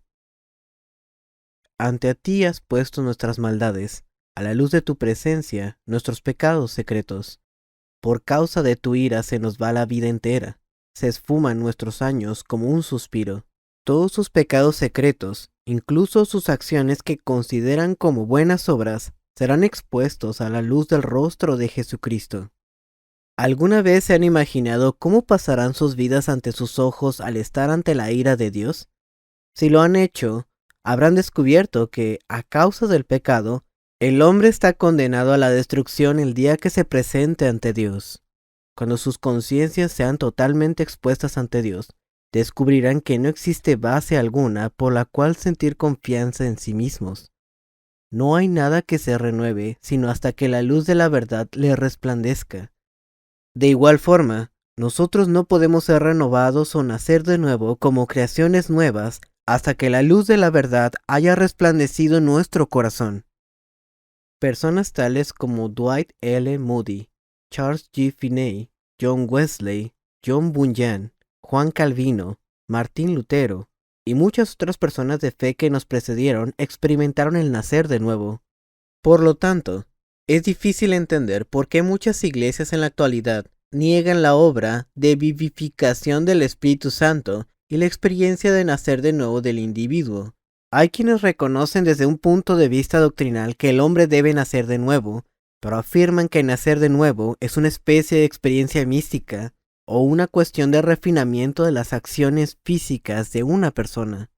Ante a ti has puesto nuestras maldades, a la luz de tu presencia, nuestros pecados secretos. Por causa de tu ira se nos va la vida entera, se esfuman nuestros años como un suspiro. Todos sus pecados secretos, incluso sus acciones que consideran como buenas obras, serán expuestos a la luz del rostro de Jesucristo. ¿Alguna vez se han imaginado cómo pasarán sus vidas ante sus ojos al estar ante la ira de Dios? Si lo han hecho, habrán descubierto que, a causa del pecado, el hombre está condenado a la destrucción el día que se presente ante Dios. Cuando sus conciencias sean totalmente expuestas ante Dios, descubrirán que no existe base alguna por la cual sentir confianza en sí mismos. No hay nada que se renueve sino hasta que la luz de la verdad le resplandezca. De igual forma, nosotros no podemos ser renovados o nacer de nuevo como creaciones nuevas hasta que la luz de la verdad haya resplandecido en nuestro corazón. Personas tales como Dwight L. Moody, Charles G. Finney, John Wesley, John Bunyan, Juan Calvino, Martín Lutero y muchas otras personas de fe que nos precedieron experimentaron el nacer de nuevo. Por lo tanto, es difícil entender por qué muchas iglesias en la actualidad niegan la obra de vivificación del Espíritu Santo y la experiencia de nacer de nuevo del individuo. Hay quienes reconocen desde un punto de vista doctrinal que el hombre debe nacer de nuevo, pero afirman que nacer de nuevo es una especie de experiencia mística o una cuestión de refinamiento de las acciones físicas de una persona.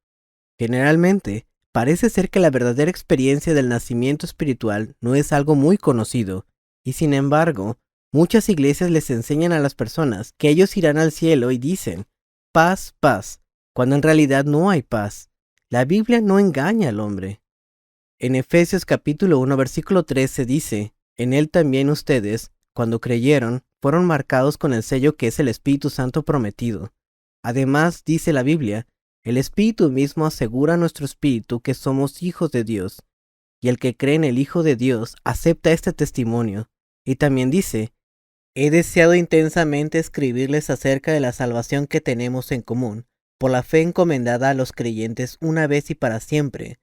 Generalmente, parece ser que la verdadera experiencia del nacimiento espiritual no es algo muy conocido, y sin embargo, muchas iglesias les enseñan a las personas que ellos irán al cielo y dicen, paz, paz, cuando en realidad no hay paz. La Biblia no engaña al hombre. En Efesios capítulo 1 versículo 13 dice, en él también ustedes, cuando creyeron, fueron marcados con el sello que es el Espíritu Santo prometido. Además, dice la Biblia, el Espíritu mismo asegura a nuestro espíritu que somos hijos de Dios, y el que cree en el Hijo de Dios acepta este testimonio. Y también dice, he deseado intensamente escribirles acerca de la salvación que tenemos en común, por la fe encomendada a los creyentes una vez y para siempre.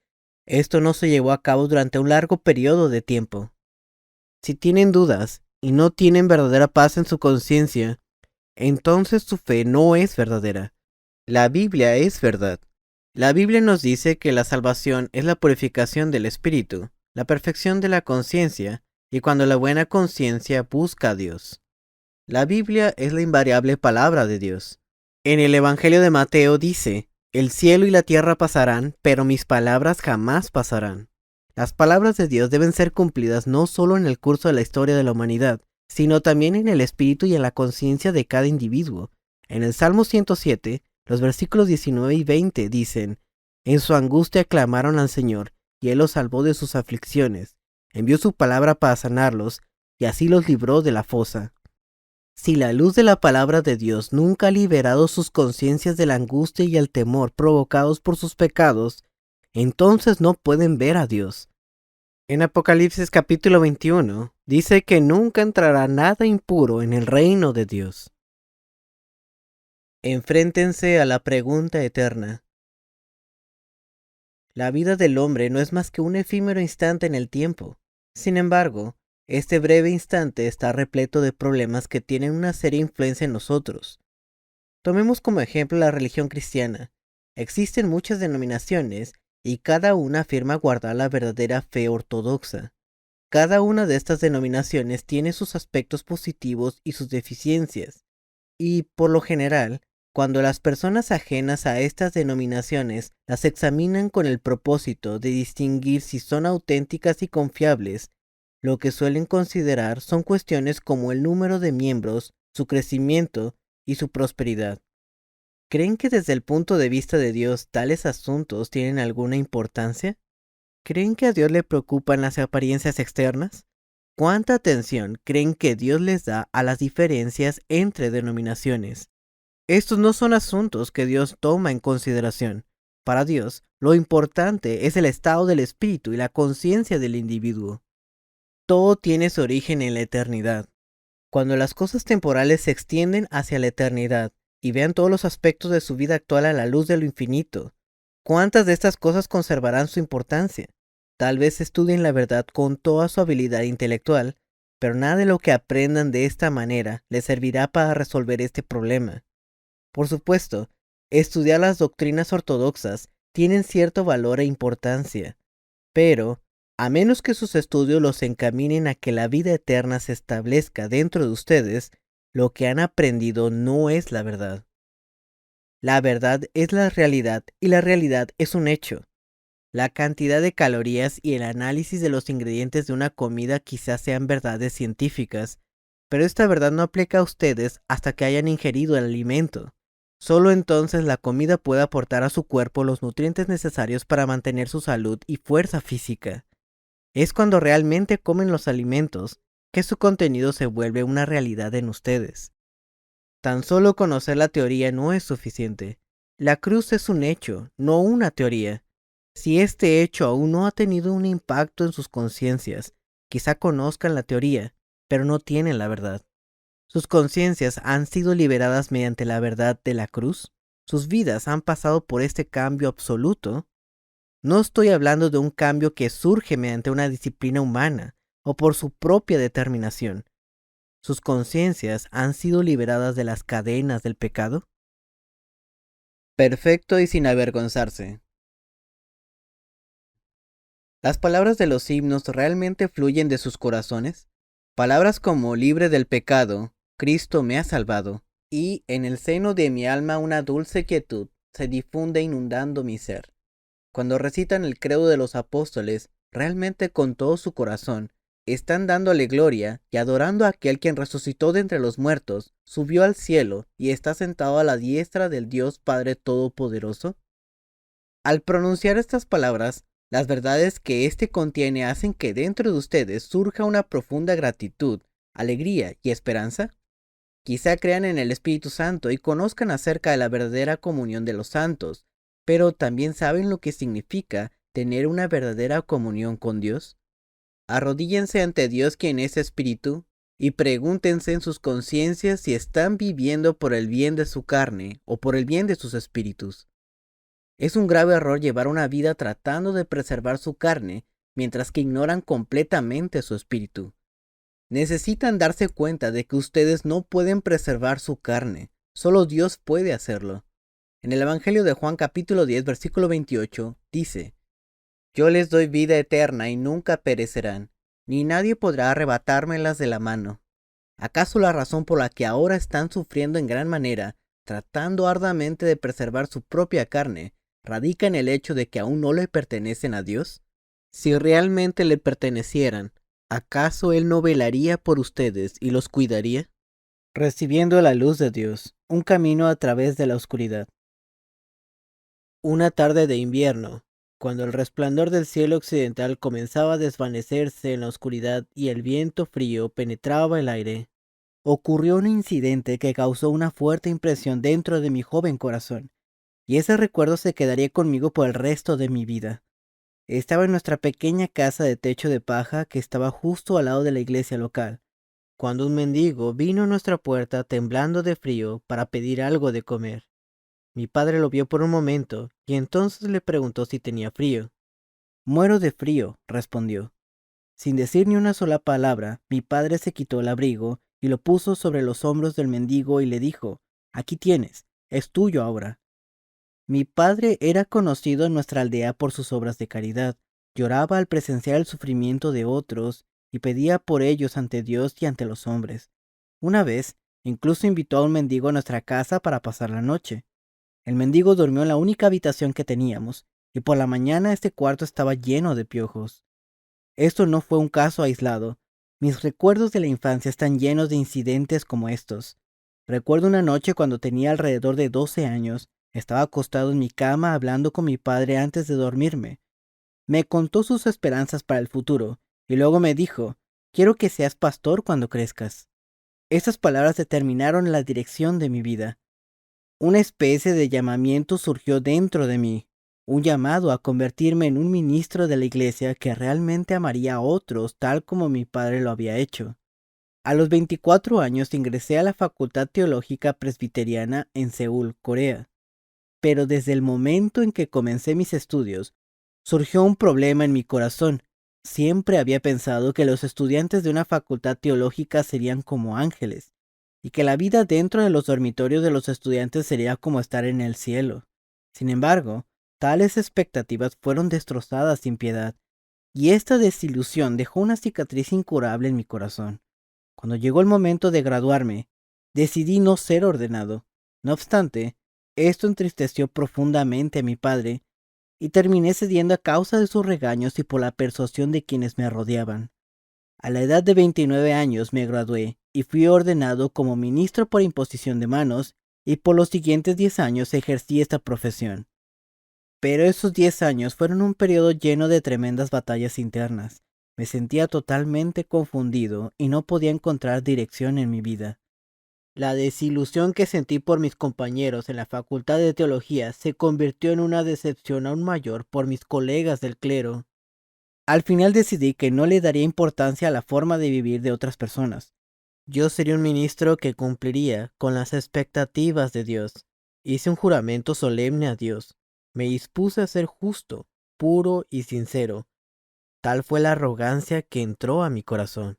Esto no se llevó a cabo durante un largo periodo de tiempo. Si tienen dudas y no tienen verdadera paz en su conciencia, entonces su fe no es verdadera. La Biblia es verdad. La Biblia nos dice que la salvación es la purificación del espíritu, la perfección de la conciencia, y cuando la buena conciencia busca a Dios. La Biblia es la invariable palabra de Dios. En el Evangelio de Mateo dice, el cielo y la tierra pasarán, pero mis palabras jamás pasarán. Las palabras de Dios deben ser cumplidas no solo en el curso de la historia de la humanidad, sino también en el espíritu y en la conciencia de cada individuo. En el Salmo 107, los versículos 19 y 20 dicen, en su angustia clamaron al Señor, y Él los salvó de sus aflicciones. Envió su palabra para sanarlos, y así los libró de la fosa. Si la luz de la palabra de Dios nunca ha liberado sus conciencias de la angustia y el temor provocados por sus pecados, entonces no pueden ver a Dios. En Apocalipsis capítulo 21 dice que nunca entrará nada impuro en el reino de Dios. Enfréntense a la pregunta eterna. La vida del hombre no es más que un efímero instante en el tiempo. Sin embargo, este breve instante está repleto de problemas que tienen una seria influencia en nosotros. Tomemos como ejemplo la religión cristiana. Existen muchas denominaciones y cada una afirma guardar la verdadera fe ortodoxa. Cada una de estas denominaciones tiene sus aspectos positivos y sus deficiencias, y, por lo general, cuando las personas ajenas a estas denominaciones las examinan con el propósito de distinguir si son auténticas y confiables, lo que suelen considerar son cuestiones como el número de miembros, su crecimiento y su prosperidad. ¿Creen que desde el punto de vista de Dios tales asuntos tienen alguna importancia? ¿Creen que a Dios le preocupan las apariencias externas? ¿Cuánta atención creen que Dios les da a las diferencias entre denominaciones? Estos no son asuntos que Dios toma en consideración. Para Dios, lo importante es el estado del espíritu y la conciencia del individuo. Todo tiene su origen en la eternidad. Cuando las cosas temporales se extienden hacia la eternidad y vean todos los aspectos de su vida actual a la luz de lo infinito, ¿cuántas de estas cosas conservarán su importancia? Tal vez estudien la verdad con toda su habilidad intelectual, pero nada de lo que aprendan de esta manera les servirá para resolver este problema. Por supuesto, estudiar las doctrinas ortodoxas tienen cierto valor e importancia, pero, a menos que sus estudios los encaminen a que la vida eterna se establezca dentro de ustedes, lo que han aprendido no es la verdad. La verdad es la realidad y la realidad es un hecho. La cantidad de calorías y el análisis de los ingredientes de una comida quizás sean verdades científicas, pero esta verdad no aplica a ustedes hasta que hayan ingerido el alimento. Solo entonces la comida puede aportar a su cuerpo los nutrientes necesarios para mantener su salud y fuerza física. Es cuando realmente comen los alimentos que su contenido se vuelve una realidad en ustedes. Tan solo conocer la teoría no es suficiente. La cruz es un hecho, no una teoría. Si este hecho aún no ha tenido un impacto en sus conciencias, quizá conozcan la teoría, pero no tienen la verdad. ¿Sus conciencias han sido liberadas mediante la verdad de la cruz? ¿Sus vidas han pasado por este cambio absoluto? No estoy hablando de un cambio que surge mediante una disciplina humana o por su propia determinación. ¿Sus conciencias han sido liberadas de las cadenas del pecado? Perfecto y sin avergonzarse. ¿Las palabras de los himnos realmente fluyen de sus corazones? Palabras como libre del pecado, Cristo me ha salvado, y en el seno de mi alma una dulce quietud se difunde inundando mi ser. Cuando recitan el credo de los apóstoles, realmente con todo su corazón, están dándole gloria y adorando a aquel quien resucitó de entre los muertos, subió al cielo y está sentado a la diestra del Dios Padre Todopoderoso. Al pronunciar estas palabras, las verdades que éste contiene hacen que dentro de ustedes surja una profunda gratitud, alegría y esperanza. Quizá crean en el Espíritu Santo y conozcan acerca de la verdadera comunión de los santos, pero también saben lo que significa tener una verdadera comunión con Dios. Arrodíllense ante Dios quien es Espíritu y pregúntense en sus conciencias si están viviendo por el bien de su carne o por el bien de sus espíritus. Es un grave error llevar una vida tratando de preservar su carne mientras que ignoran completamente su espíritu. Necesitan darse cuenta de que ustedes no pueden preservar su carne, solo Dios puede hacerlo. En el Evangelio de Juan capítulo 10 versículo 28 dice: Yo les doy vida eterna y nunca perecerán, ni nadie podrá arrebatármelas de la mano. ¿Acaso la razón por la que ahora están sufriendo en gran manera, tratando arduamente de preservar su propia carne, radica en el hecho de que aún no le pertenecen a Dios? Si realmente le pertenecieran, ¿acaso Él no velaría por ustedes y los cuidaría? Recibiendo la luz de Dios, un camino a través de la oscuridad. Una tarde de invierno, Cuando el resplandor del cielo occidental comenzaba a desvanecerse en la oscuridad y el viento frío penetraba el aire, ocurrió un incidente que causó una fuerte impresión dentro de mi joven corazón, y ese recuerdo se quedaría conmigo por el resto de mi vida. Estaba en nuestra pequeña casa de techo de paja que estaba justo al lado de la iglesia local, cuando un mendigo vino a nuestra puerta temblando de frío para pedir algo de comer. Mi padre lo vio por un momento y entonces le preguntó si tenía frío. Muero de frío, respondió. Sin decir ni una sola palabra, mi padre se quitó el abrigo y lo puso sobre los hombros del mendigo y le dijo, aquí tienes, es tuyo ahora. Mi padre era conocido en nuestra aldea por sus obras de caridad. Lloraba al presenciar el sufrimiento de otros y pedía por ellos ante Dios y ante los hombres. Una vez, incluso invitó a un mendigo a nuestra casa para pasar la noche. El mendigo durmió en la única habitación que teníamos, y por la mañana este cuarto estaba lleno de piojos. Esto no fue un caso aislado. Mis recuerdos de la infancia están llenos de incidentes como estos. Recuerdo una noche cuando tenía alrededor de 12 años, estaba acostado en mi cama hablando con mi padre antes de dormirme. Me contó sus esperanzas para el futuro, y luego me dijo, quiero que seas pastor cuando crezcas. Esas palabras determinaron la dirección de mi vida. Una especie de llamamiento surgió dentro de mí, un llamado a convertirme en un ministro de la iglesia que realmente amaría a otros tal como mi padre lo había hecho. A los 24 años ingresé a la Facultad Teológica Presbiteriana en Seúl, Corea. Pero desde el momento en que comencé mis estudios, surgió un problema en mi corazón. Siempre había pensado que los estudiantes de una facultad teológica serían como ángeles, y que la vida dentro de los dormitorios de los estudiantes sería como estar en el cielo. Sin embargo, tales expectativas fueron destrozadas sin piedad, y esta desilusión dejó una cicatriz incurable en mi corazón. Cuando llegó el momento de graduarme, decidí no ser ordenado. No obstante, esto entristeció profundamente a mi padre, y terminé cediendo a causa de sus regaños y por la persuasión de quienes me rodeaban. A la edad de 29 años me gradué y fui ordenado como ministro por imposición de manos, y por los siguientes 10 años ejercí esta profesión. Pero esos 10 años fueron un periodo lleno de tremendas batallas internas. Me sentía totalmente confundido y no podía encontrar dirección en mi vida. La desilusión que sentí por mis compañeros en la Facultad de Teología se convirtió en una decepción aún mayor por mis colegas del clero. Al final decidí que no le daría importancia a la forma de vivir de otras personas. Yo sería un ministro que cumpliría con las expectativas de Dios. Hice un juramento solemne a Dios. Me dispuse a ser justo, puro y sincero. Tal fue la arrogancia que entró a mi corazón.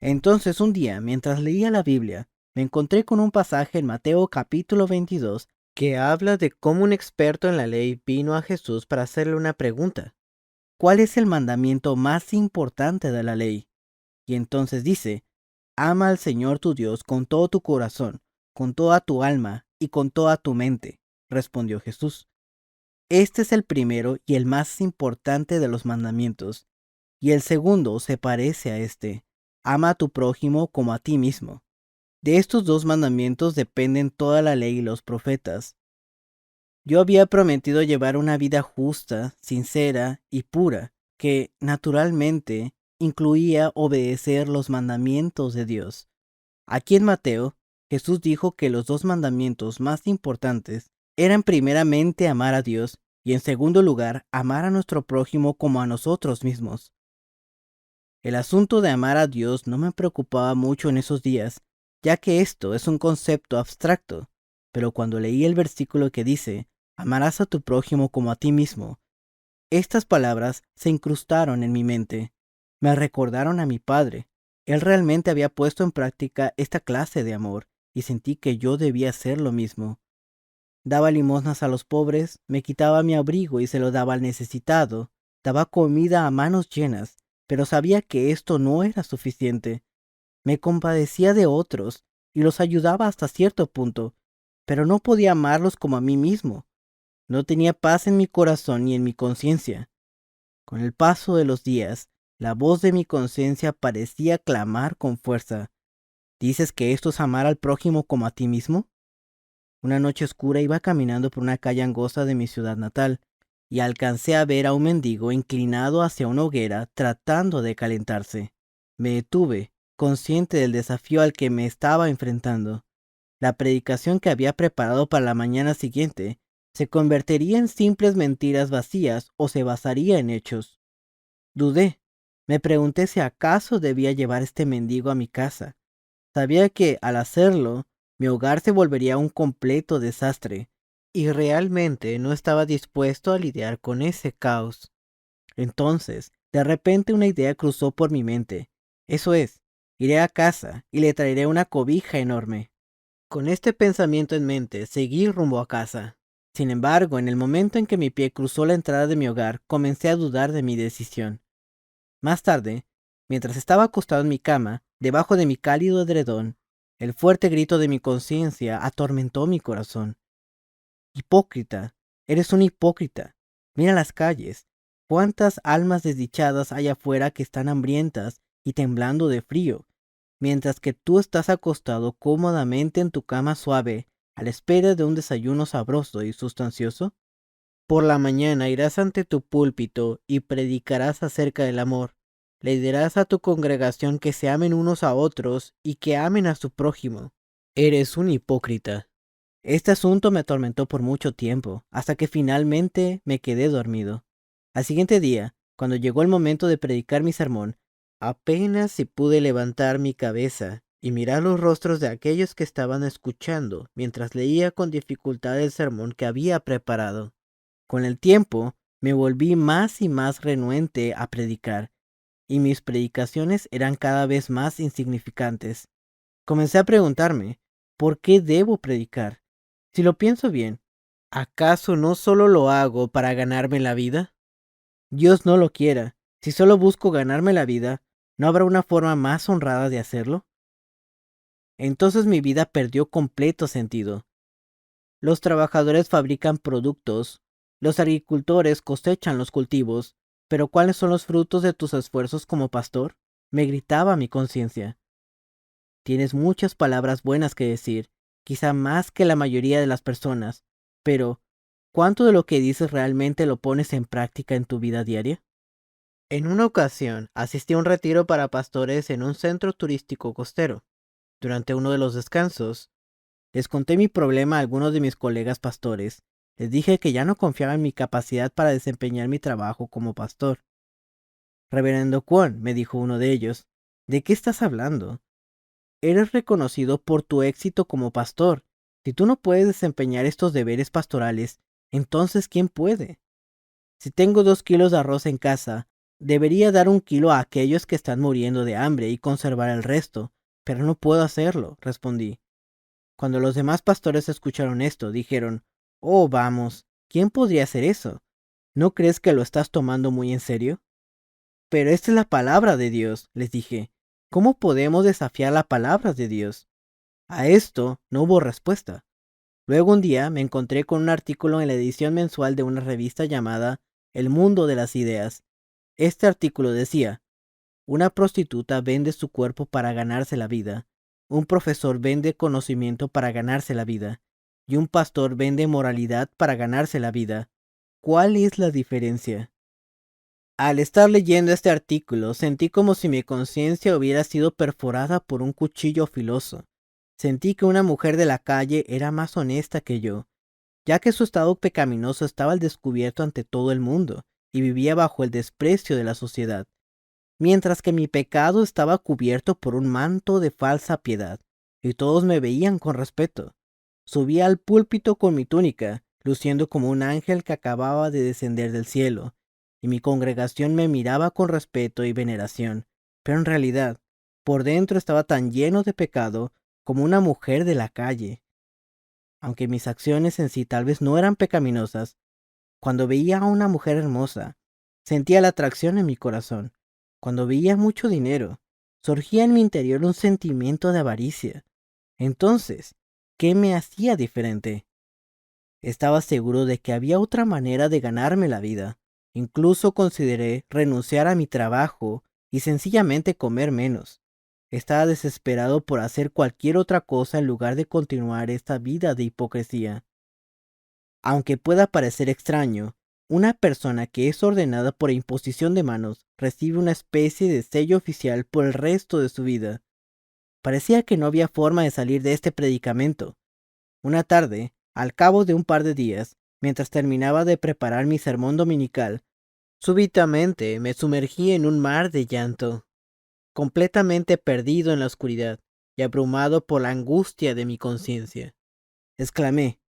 Entonces un día, mientras leía la Biblia, me encontré con un pasaje en Mateo capítulo 22 que habla de cómo un experto en la ley vino a Jesús para hacerle una pregunta. ¿Cuál es el mandamiento más importante de la ley? Y entonces dice, ama al Señor tu Dios con todo tu corazón, con toda tu alma y con toda tu mente, respondió Jesús. Este es el primero y el más importante de los mandamientos, y el segundo se parece a este, ama a tu prójimo como a ti mismo. De estos dos mandamientos dependen toda la ley y los profetas. Yo había prometido llevar una vida justa, sincera y pura, que, naturalmente, incluía obedecer los mandamientos de Dios. Aquí en Mateo, Jesús dijo que los dos mandamientos más importantes eran primeramente amar a Dios y en segundo lugar amar a nuestro prójimo como a nosotros mismos. El asunto de amar a Dios no me preocupaba mucho en esos días, ya que esto es un concepto abstracto, pero cuando leí el versículo que dice, amarás a tu prójimo como a ti mismo, estas palabras se incrustaron en mi mente. Me recordaron a mi padre. Él realmente había puesto en práctica esta clase de amor y sentí que yo debía hacer lo mismo. Daba limosnas a los pobres, me quitaba mi abrigo y se lo daba al necesitado, daba comida a manos llenas, pero sabía que esto no era suficiente. Me compadecía de otros y los ayudaba hasta cierto punto, pero no podía amarlos como a mí mismo. No tenía paz en mi corazón ni en mi conciencia. Con el paso de los días, la voz de mi conciencia parecía clamar con fuerza. ¿Dices que esto es amar al prójimo como a ti mismo? Una noche oscura iba caminando por una calle angosta de mi ciudad natal, y alcancé a ver a un mendigo inclinado hacia una hoguera tratando de calentarse. Me detuve, consciente del desafío al que me estaba enfrentando. La predicación que había preparado para la mañana siguiente se convertiría en simples mentiras vacías o se basaría en hechos. Dudé. Me pregunté si acaso debía llevar este mendigo a mi casa. Sabía que, al hacerlo, mi hogar se volvería un completo desastre, y realmente no estaba dispuesto a lidiar con ese caos. Entonces, de repente una idea cruzó por mi mente. Eso es, iré a casa y le traeré una cobija enorme. Con este pensamiento en mente, seguí rumbo a casa. Sin embargo, en el momento en que mi pie cruzó la entrada de mi hogar, comencé a dudar de mi decisión. Más tarde, mientras estaba acostado en mi cama, debajo de mi cálido edredón, el fuerte grito de mi conciencia atormentó mi corazón. Hipócrita, eres un hipócrita. Mira las calles. ¿Cuántas almas desdichadas hay afuera que están hambrientas y temblando de frío, mientras que tú estás acostado cómodamente en tu cama suave, a la espera de un desayuno sabroso y sustancioso? Por la mañana irás ante tu púlpito y predicarás acerca del amor. Le dirás a tu congregación que se amen unos a otros y que amen a su prójimo. Eres un hipócrita. Este asunto me atormentó por mucho tiempo, hasta que finalmente me quedé dormido. Al siguiente día, cuando llegó el momento de predicar mi sermón, apenas si pude levantar mi cabeza y mirar los rostros de aquellos que estaban escuchando mientras leía con dificultad el sermón que había preparado. Con el tiempo, me volví más y más renuente a predicar, y mis predicaciones eran cada vez más insignificantes. Comencé a preguntarme, ¿por qué debo predicar? Si lo pienso bien, ¿acaso no solo lo hago para ganarme la vida? Dios no lo quiera. Si solo busco ganarme la vida, ¿no habrá una forma más honrada de hacerlo? Entonces mi vida perdió completo sentido. Los trabajadores fabrican productos, los agricultores cosechan los cultivos, pero ¿cuáles son los frutos de tus esfuerzos como pastor? Me gritaba mi conciencia. Tienes muchas palabras buenas que decir, quizá más que la mayoría de las personas, pero ¿cuánto de lo que dices realmente lo pones en práctica en tu vida diaria? En una ocasión, asistí a un retiro para pastores en un centro turístico costero. Durante uno de los descansos, les conté mi problema a algunos de mis colegas pastores. Les dije que ya no confiaba en mi capacidad para desempeñar mi trabajo como pastor. Reverendo Kwon, me dijo uno de ellos, ¿de qué estás hablando? Eres reconocido por tu éxito como pastor. Si tú no puedes desempeñar estos deberes pastorales, entonces ¿quién puede? Si tengo 2 kilos de arroz en casa, debería dar 1 kilo a aquellos que están muriendo de hambre y conservar el resto, pero no puedo hacerlo, respondí. Cuando los demás pastores escucharon esto, dijeron, oh, vamos, ¿quién podría hacer eso? ¿No crees que lo estás tomando muy en serio? Pero esta es la palabra de Dios, les dije. ¿Cómo podemos desafiar la palabra de Dios? A esto no hubo respuesta. Luego un día me encontré con un artículo en la edición mensual de una revista llamada El Mundo de las Ideas. Este artículo decía, una prostituta vende su cuerpo para ganarse la vida, un profesor vende conocimiento para ganarse la vida, y un pastor vende moralidad para ganarse la vida. ¿Cuál es la diferencia? Al estar leyendo este artículo, sentí como si mi conciencia hubiera sido perforada por un cuchillo filoso. Sentí que una mujer de la calle era más honesta que yo, ya que su estado pecaminoso estaba al descubierto ante todo el mundo, y vivía bajo el desprecio de la sociedad, mientras que mi pecado estaba cubierto por un manto de falsa piedad, y todos me veían con respeto. Subí al púlpito con mi túnica, luciendo como un ángel que acababa de descender del cielo, y mi congregación me miraba con respeto y veneración, pero en realidad, por dentro estaba tan lleno de pecado como una mujer de la calle. Aunque mis acciones en sí tal vez no eran pecaminosas, cuando veía a una mujer hermosa, sentía la atracción en mi corazón. Cuando veía mucho dinero, surgía en mi interior un sentimiento de avaricia. Entonces, ¿qué me hacía diferente? Estaba seguro de que había otra manera de ganarme la vida. Incluso consideré renunciar a mi trabajo y sencillamente comer menos. Estaba desesperado por hacer cualquier otra cosa en lugar de continuar esta vida de hipocresía. Aunque pueda parecer extraño, Una persona que es ordenada por imposición de manos recibe una especie de sello oficial por el resto de su vida. Parecía que no había forma de salir de este predicamento. Una tarde, al cabo de un par de días, mientras terminaba de preparar mi sermón dominical, súbitamente me sumergí en un mar de llanto, completamente perdido en la oscuridad y abrumado por la angustia de mi conciencia. Exclamé: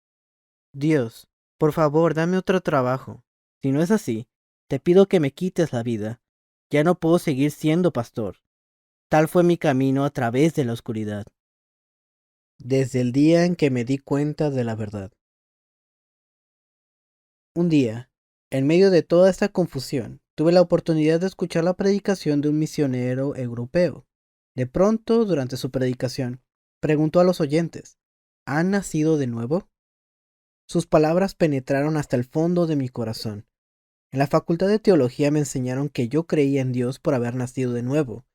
Dios, por favor, dame otro trabajo. Si no es así, te pido que me quites la vida. Ya no puedo seguir siendo pastor. Tal fue mi camino a través de la oscuridad, desde el día en que me di cuenta de la verdad. Un día, en medio de toda esta confusión, tuve la oportunidad de escuchar la predicación de un misionero europeo. De pronto, durante su predicación, preguntó a los oyentes: ¿Han nacido de nuevo? Sus palabras penetraron hasta el fondo de mi corazón. En la facultad de teología me enseñaron que yo creía en Dios por haber nacido de nuevo.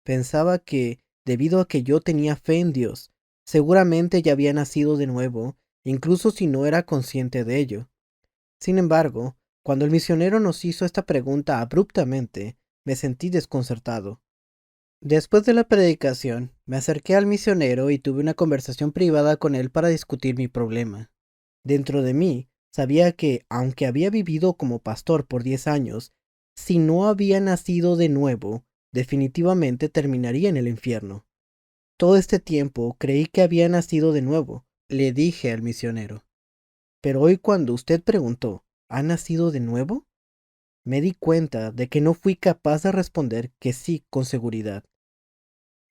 Pensaba que, debido a que yo tenía fe en Dios, seguramente ya había nacido de nuevo, incluso si no era consciente de ello. Sin embargo, cuando el misionero nos hizo esta pregunta abruptamente, me sentí desconcertado. Después de la predicación, me acerqué al misionero y tuve una conversación privada con él para discutir mi problema. Dentro de mí, sabía que, aunque había vivido como pastor por 10 años, si no había nacido de nuevo, definitivamente terminaría en el infierno. Todo este tiempo creí que había nacido de nuevo, le dije al misionero. Pero hoy cuando usted preguntó, ¿ha nacido de nuevo?, me di cuenta de que no fui capaz de responder que sí con seguridad.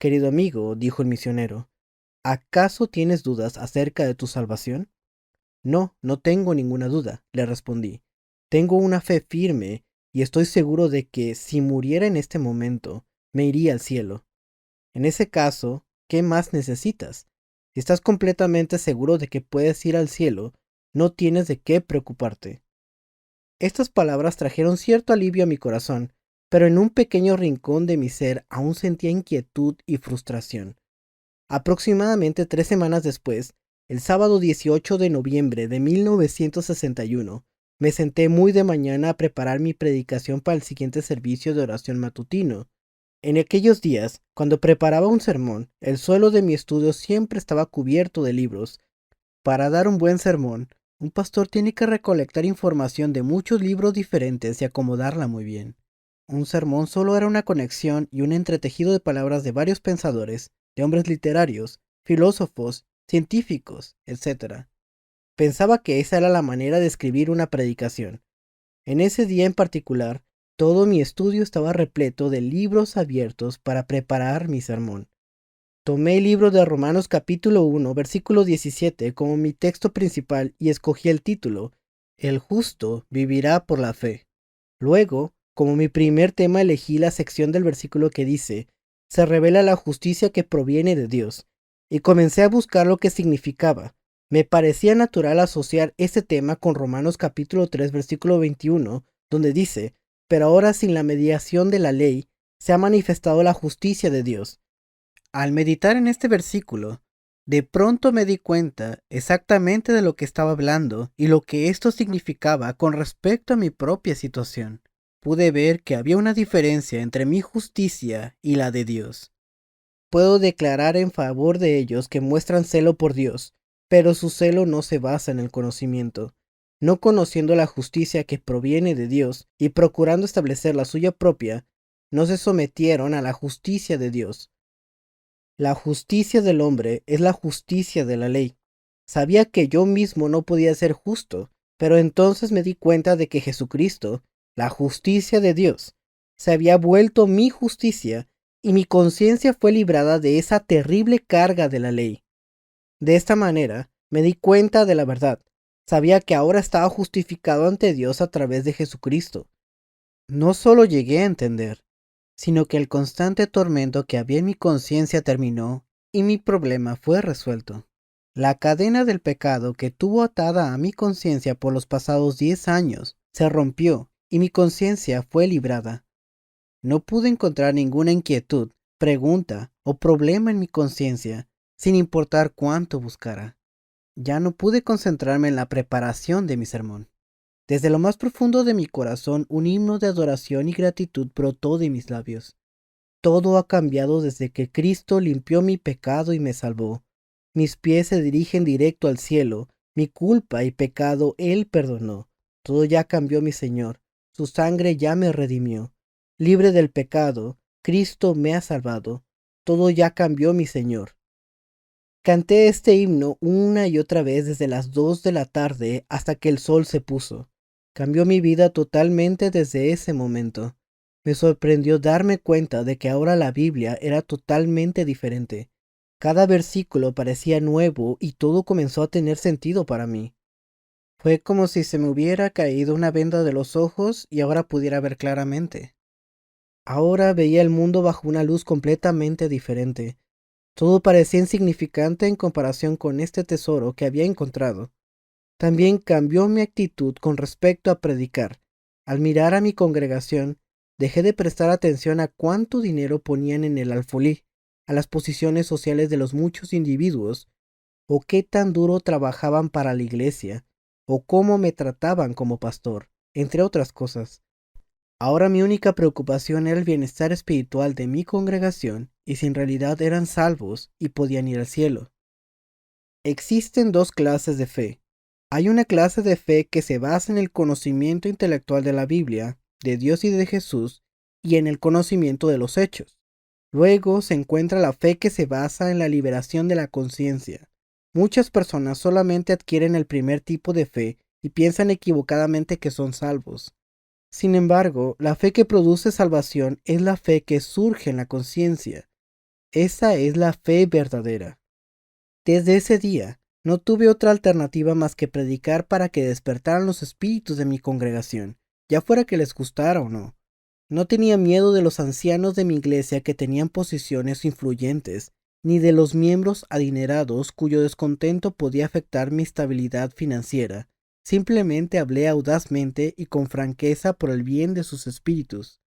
Querido amigo, dijo el misionero, ¿acaso tienes dudas acerca de tu salvación? No, no tengo ninguna duda, le respondí. Tengo una fe firme y estoy seguro de que si muriera en este momento, me iría al cielo. En ese caso, ¿qué más necesitas? Si estás completamente seguro de que puedes ir al cielo, no tienes de qué preocuparte. Estas palabras trajeron cierto alivio a mi corazón, pero en un pequeño rincón de mi ser aún sentía inquietud y frustración. Aproximadamente 3 semanas después, el sábado 18 de noviembre de 1961, me senté muy de mañana a preparar mi predicación para el siguiente servicio de oración matutino. En aquellos días, cuando preparaba un sermón, el suelo de mi estudio siempre estaba cubierto de libros. Para dar un buen sermón, un pastor tiene que recolectar información de muchos libros diferentes y acomodarla muy bien. Un sermón solo era una conexión y un entretejido de palabras de varios pensadores, de hombres literarios, filósofos, científicos, etc. Pensaba que esa era la manera de escribir una predicación. En ese día en particular, todo mi estudio estaba repleto de libros abiertos para preparar mi sermón. Tomé el libro de Romanos capítulo 1, versículo 17 como mi texto principal y escogí el título: El justo vivirá por la fe. Luego, como mi primer tema, elegí la sección del versículo que dice: se revela la justicia que proviene de Dios, y comencé a buscar lo que significaba. Me parecía natural asociar ese tema con Romanos capítulo 3, versículo 21, donde dice: pero ahora sin la mediación de la ley, se ha manifestado la justicia de Dios. Al meditar en este versículo, de pronto me di cuenta exactamente de lo que estaba hablando y lo que esto significaba con respecto a mi propia situación. Pude ver que había una diferencia entre mi justicia y la de Dios. Puedo declarar en favor de ellos que muestran celo por Dios, pero su celo no se basa en el conocimiento. No conociendo la justicia que proviene de Dios y procurando establecer la suya propia, no se sometieron a la justicia de Dios. La justicia del hombre es la justicia de la ley. Sabía que yo mismo no podía ser justo, pero entonces me di cuenta de que Jesucristo, la justicia de Dios, se había vuelto mi justicia y mi conciencia fue librada de esa terrible carga de la ley. De esta manera, me di cuenta de la verdad. Sabía que ahora estaba justificado ante Dios a través de Jesucristo. No solo llegué a entender, sino que el constante tormento que había en mi conciencia terminó y mi problema fue resuelto. La cadena del pecado que tuvo atada a mi conciencia por los pasados 10 años se rompió y mi conciencia fue librada. No pude encontrar ninguna inquietud, pregunta o problema en mi conciencia, sin importar cuánto buscara. Ya no pude concentrarme en la preparación de mi sermón. Desde lo más profundo de mi corazón, un himno de adoración y gratitud brotó de mis labios. Todo ha cambiado desde que Cristo limpió mi pecado y me salvó. Mis pies se dirigen directo al cielo, mi culpa y pecado Él perdonó. Todo ya cambió, mi Señor, su sangre ya me redimió. Libre del pecado, Cristo me ha salvado. Todo ya cambió, mi Señor. Canté este himno una y otra vez desde las 2 de la tarde hasta que el sol se puso. Cambió mi vida totalmente desde ese momento. Me sorprendió darme cuenta de que ahora la Biblia era totalmente diferente. Cada versículo parecía nuevo y todo comenzó a tener sentido para mí. Fue como si se me hubiera caído una venda de los ojos y ahora pudiera ver claramente. Ahora veía el mundo bajo una luz completamente diferente. Todo parecía insignificante en comparación con este tesoro que había encontrado. También cambió mi actitud con respecto a predicar. Al mirar a mi congregación, dejé de prestar atención a cuánto dinero ponían en el alfolí, a las posiciones sociales de los muchos individuos, o qué tan duro trabajaban para la iglesia, o cómo me trataban como pastor, entre otras cosas. Ahora mi única preocupación era el bienestar espiritual de mi congregación y si en realidad eran salvos y podían ir al cielo. Existen dos clases de fe. Hay una clase de fe que se basa en el conocimiento intelectual de la Biblia, de Dios y de Jesús, y en el conocimiento de los hechos. Luego se encuentra la fe que se basa en la liberación de la conciencia. Muchas personas solamente adquieren el primer tipo de fe y piensan equivocadamente que son salvos. Sin embargo, la fe que produce salvación es la fe que surge en la conciencia. Esa es la fe verdadera. Desde ese día, no tuve otra alternativa más que predicar para que despertaran los espíritus de mi congregación, ya fuera que les gustara o no. No tenía miedo de los ancianos de mi iglesia que tenían posiciones influyentes, ni de los miembros adinerados cuyo descontento podía afectar mi estabilidad financiera. Simplemente hablé audazmente y con franqueza por el bien de sus espíritus.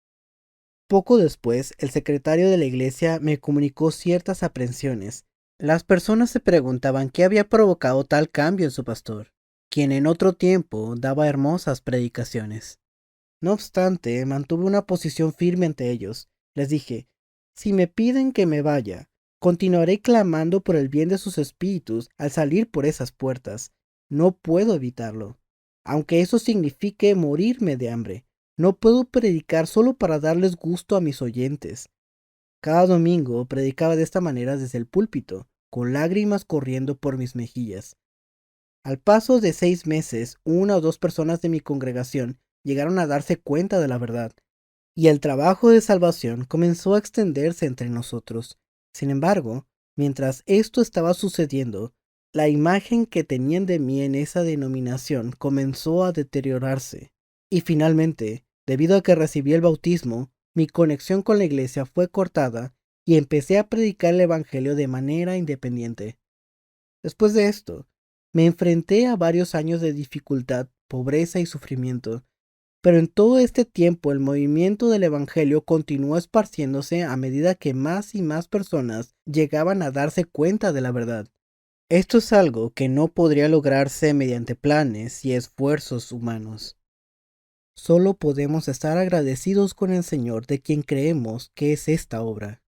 Poco después, el secretario de la iglesia me comunicó ciertas aprensiones. Las personas se preguntaban qué había provocado tal cambio en su pastor, quien en otro tiempo daba hermosas predicaciones. No obstante, mantuve una posición firme ante ellos. Les dije, si me piden que me vaya, continuaré clamando por el bien de sus espíritus al salir por esas puertas. No puedo evitarlo. Aunque eso signifique morirme de hambre, no puedo predicar solo para darles gusto a mis oyentes. Cada domingo predicaba de esta manera desde el púlpito, con lágrimas corriendo por mis mejillas. Al paso de 6 meses, una o dos personas de mi congregación llegaron a darse cuenta de la verdad, y el trabajo de salvación comenzó a extenderse entre nosotros. Sin embargo, mientras esto estaba sucediendo, la imagen que tenían de mí en esa denominación comenzó a deteriorarse. Y finalmente, debido a que recibí el bautismo, mi conexión con la iglesia fue cortada y empecé a predicar el evangelio de manera independiente. Después de esto, me enfrenté a varios años de dificultad, pobreza y sufrimiento, pero en todo este tiempo el movimiento del evangelio continuó esparciéndose a medida que más y más personas llegaban a darse cuenta de la verdad. Esto es algo que no podría lograrse mediante planes y esfuerzos humanos. Solo podemos estar agradecidos con el Señor de quien creemos que es esta obra.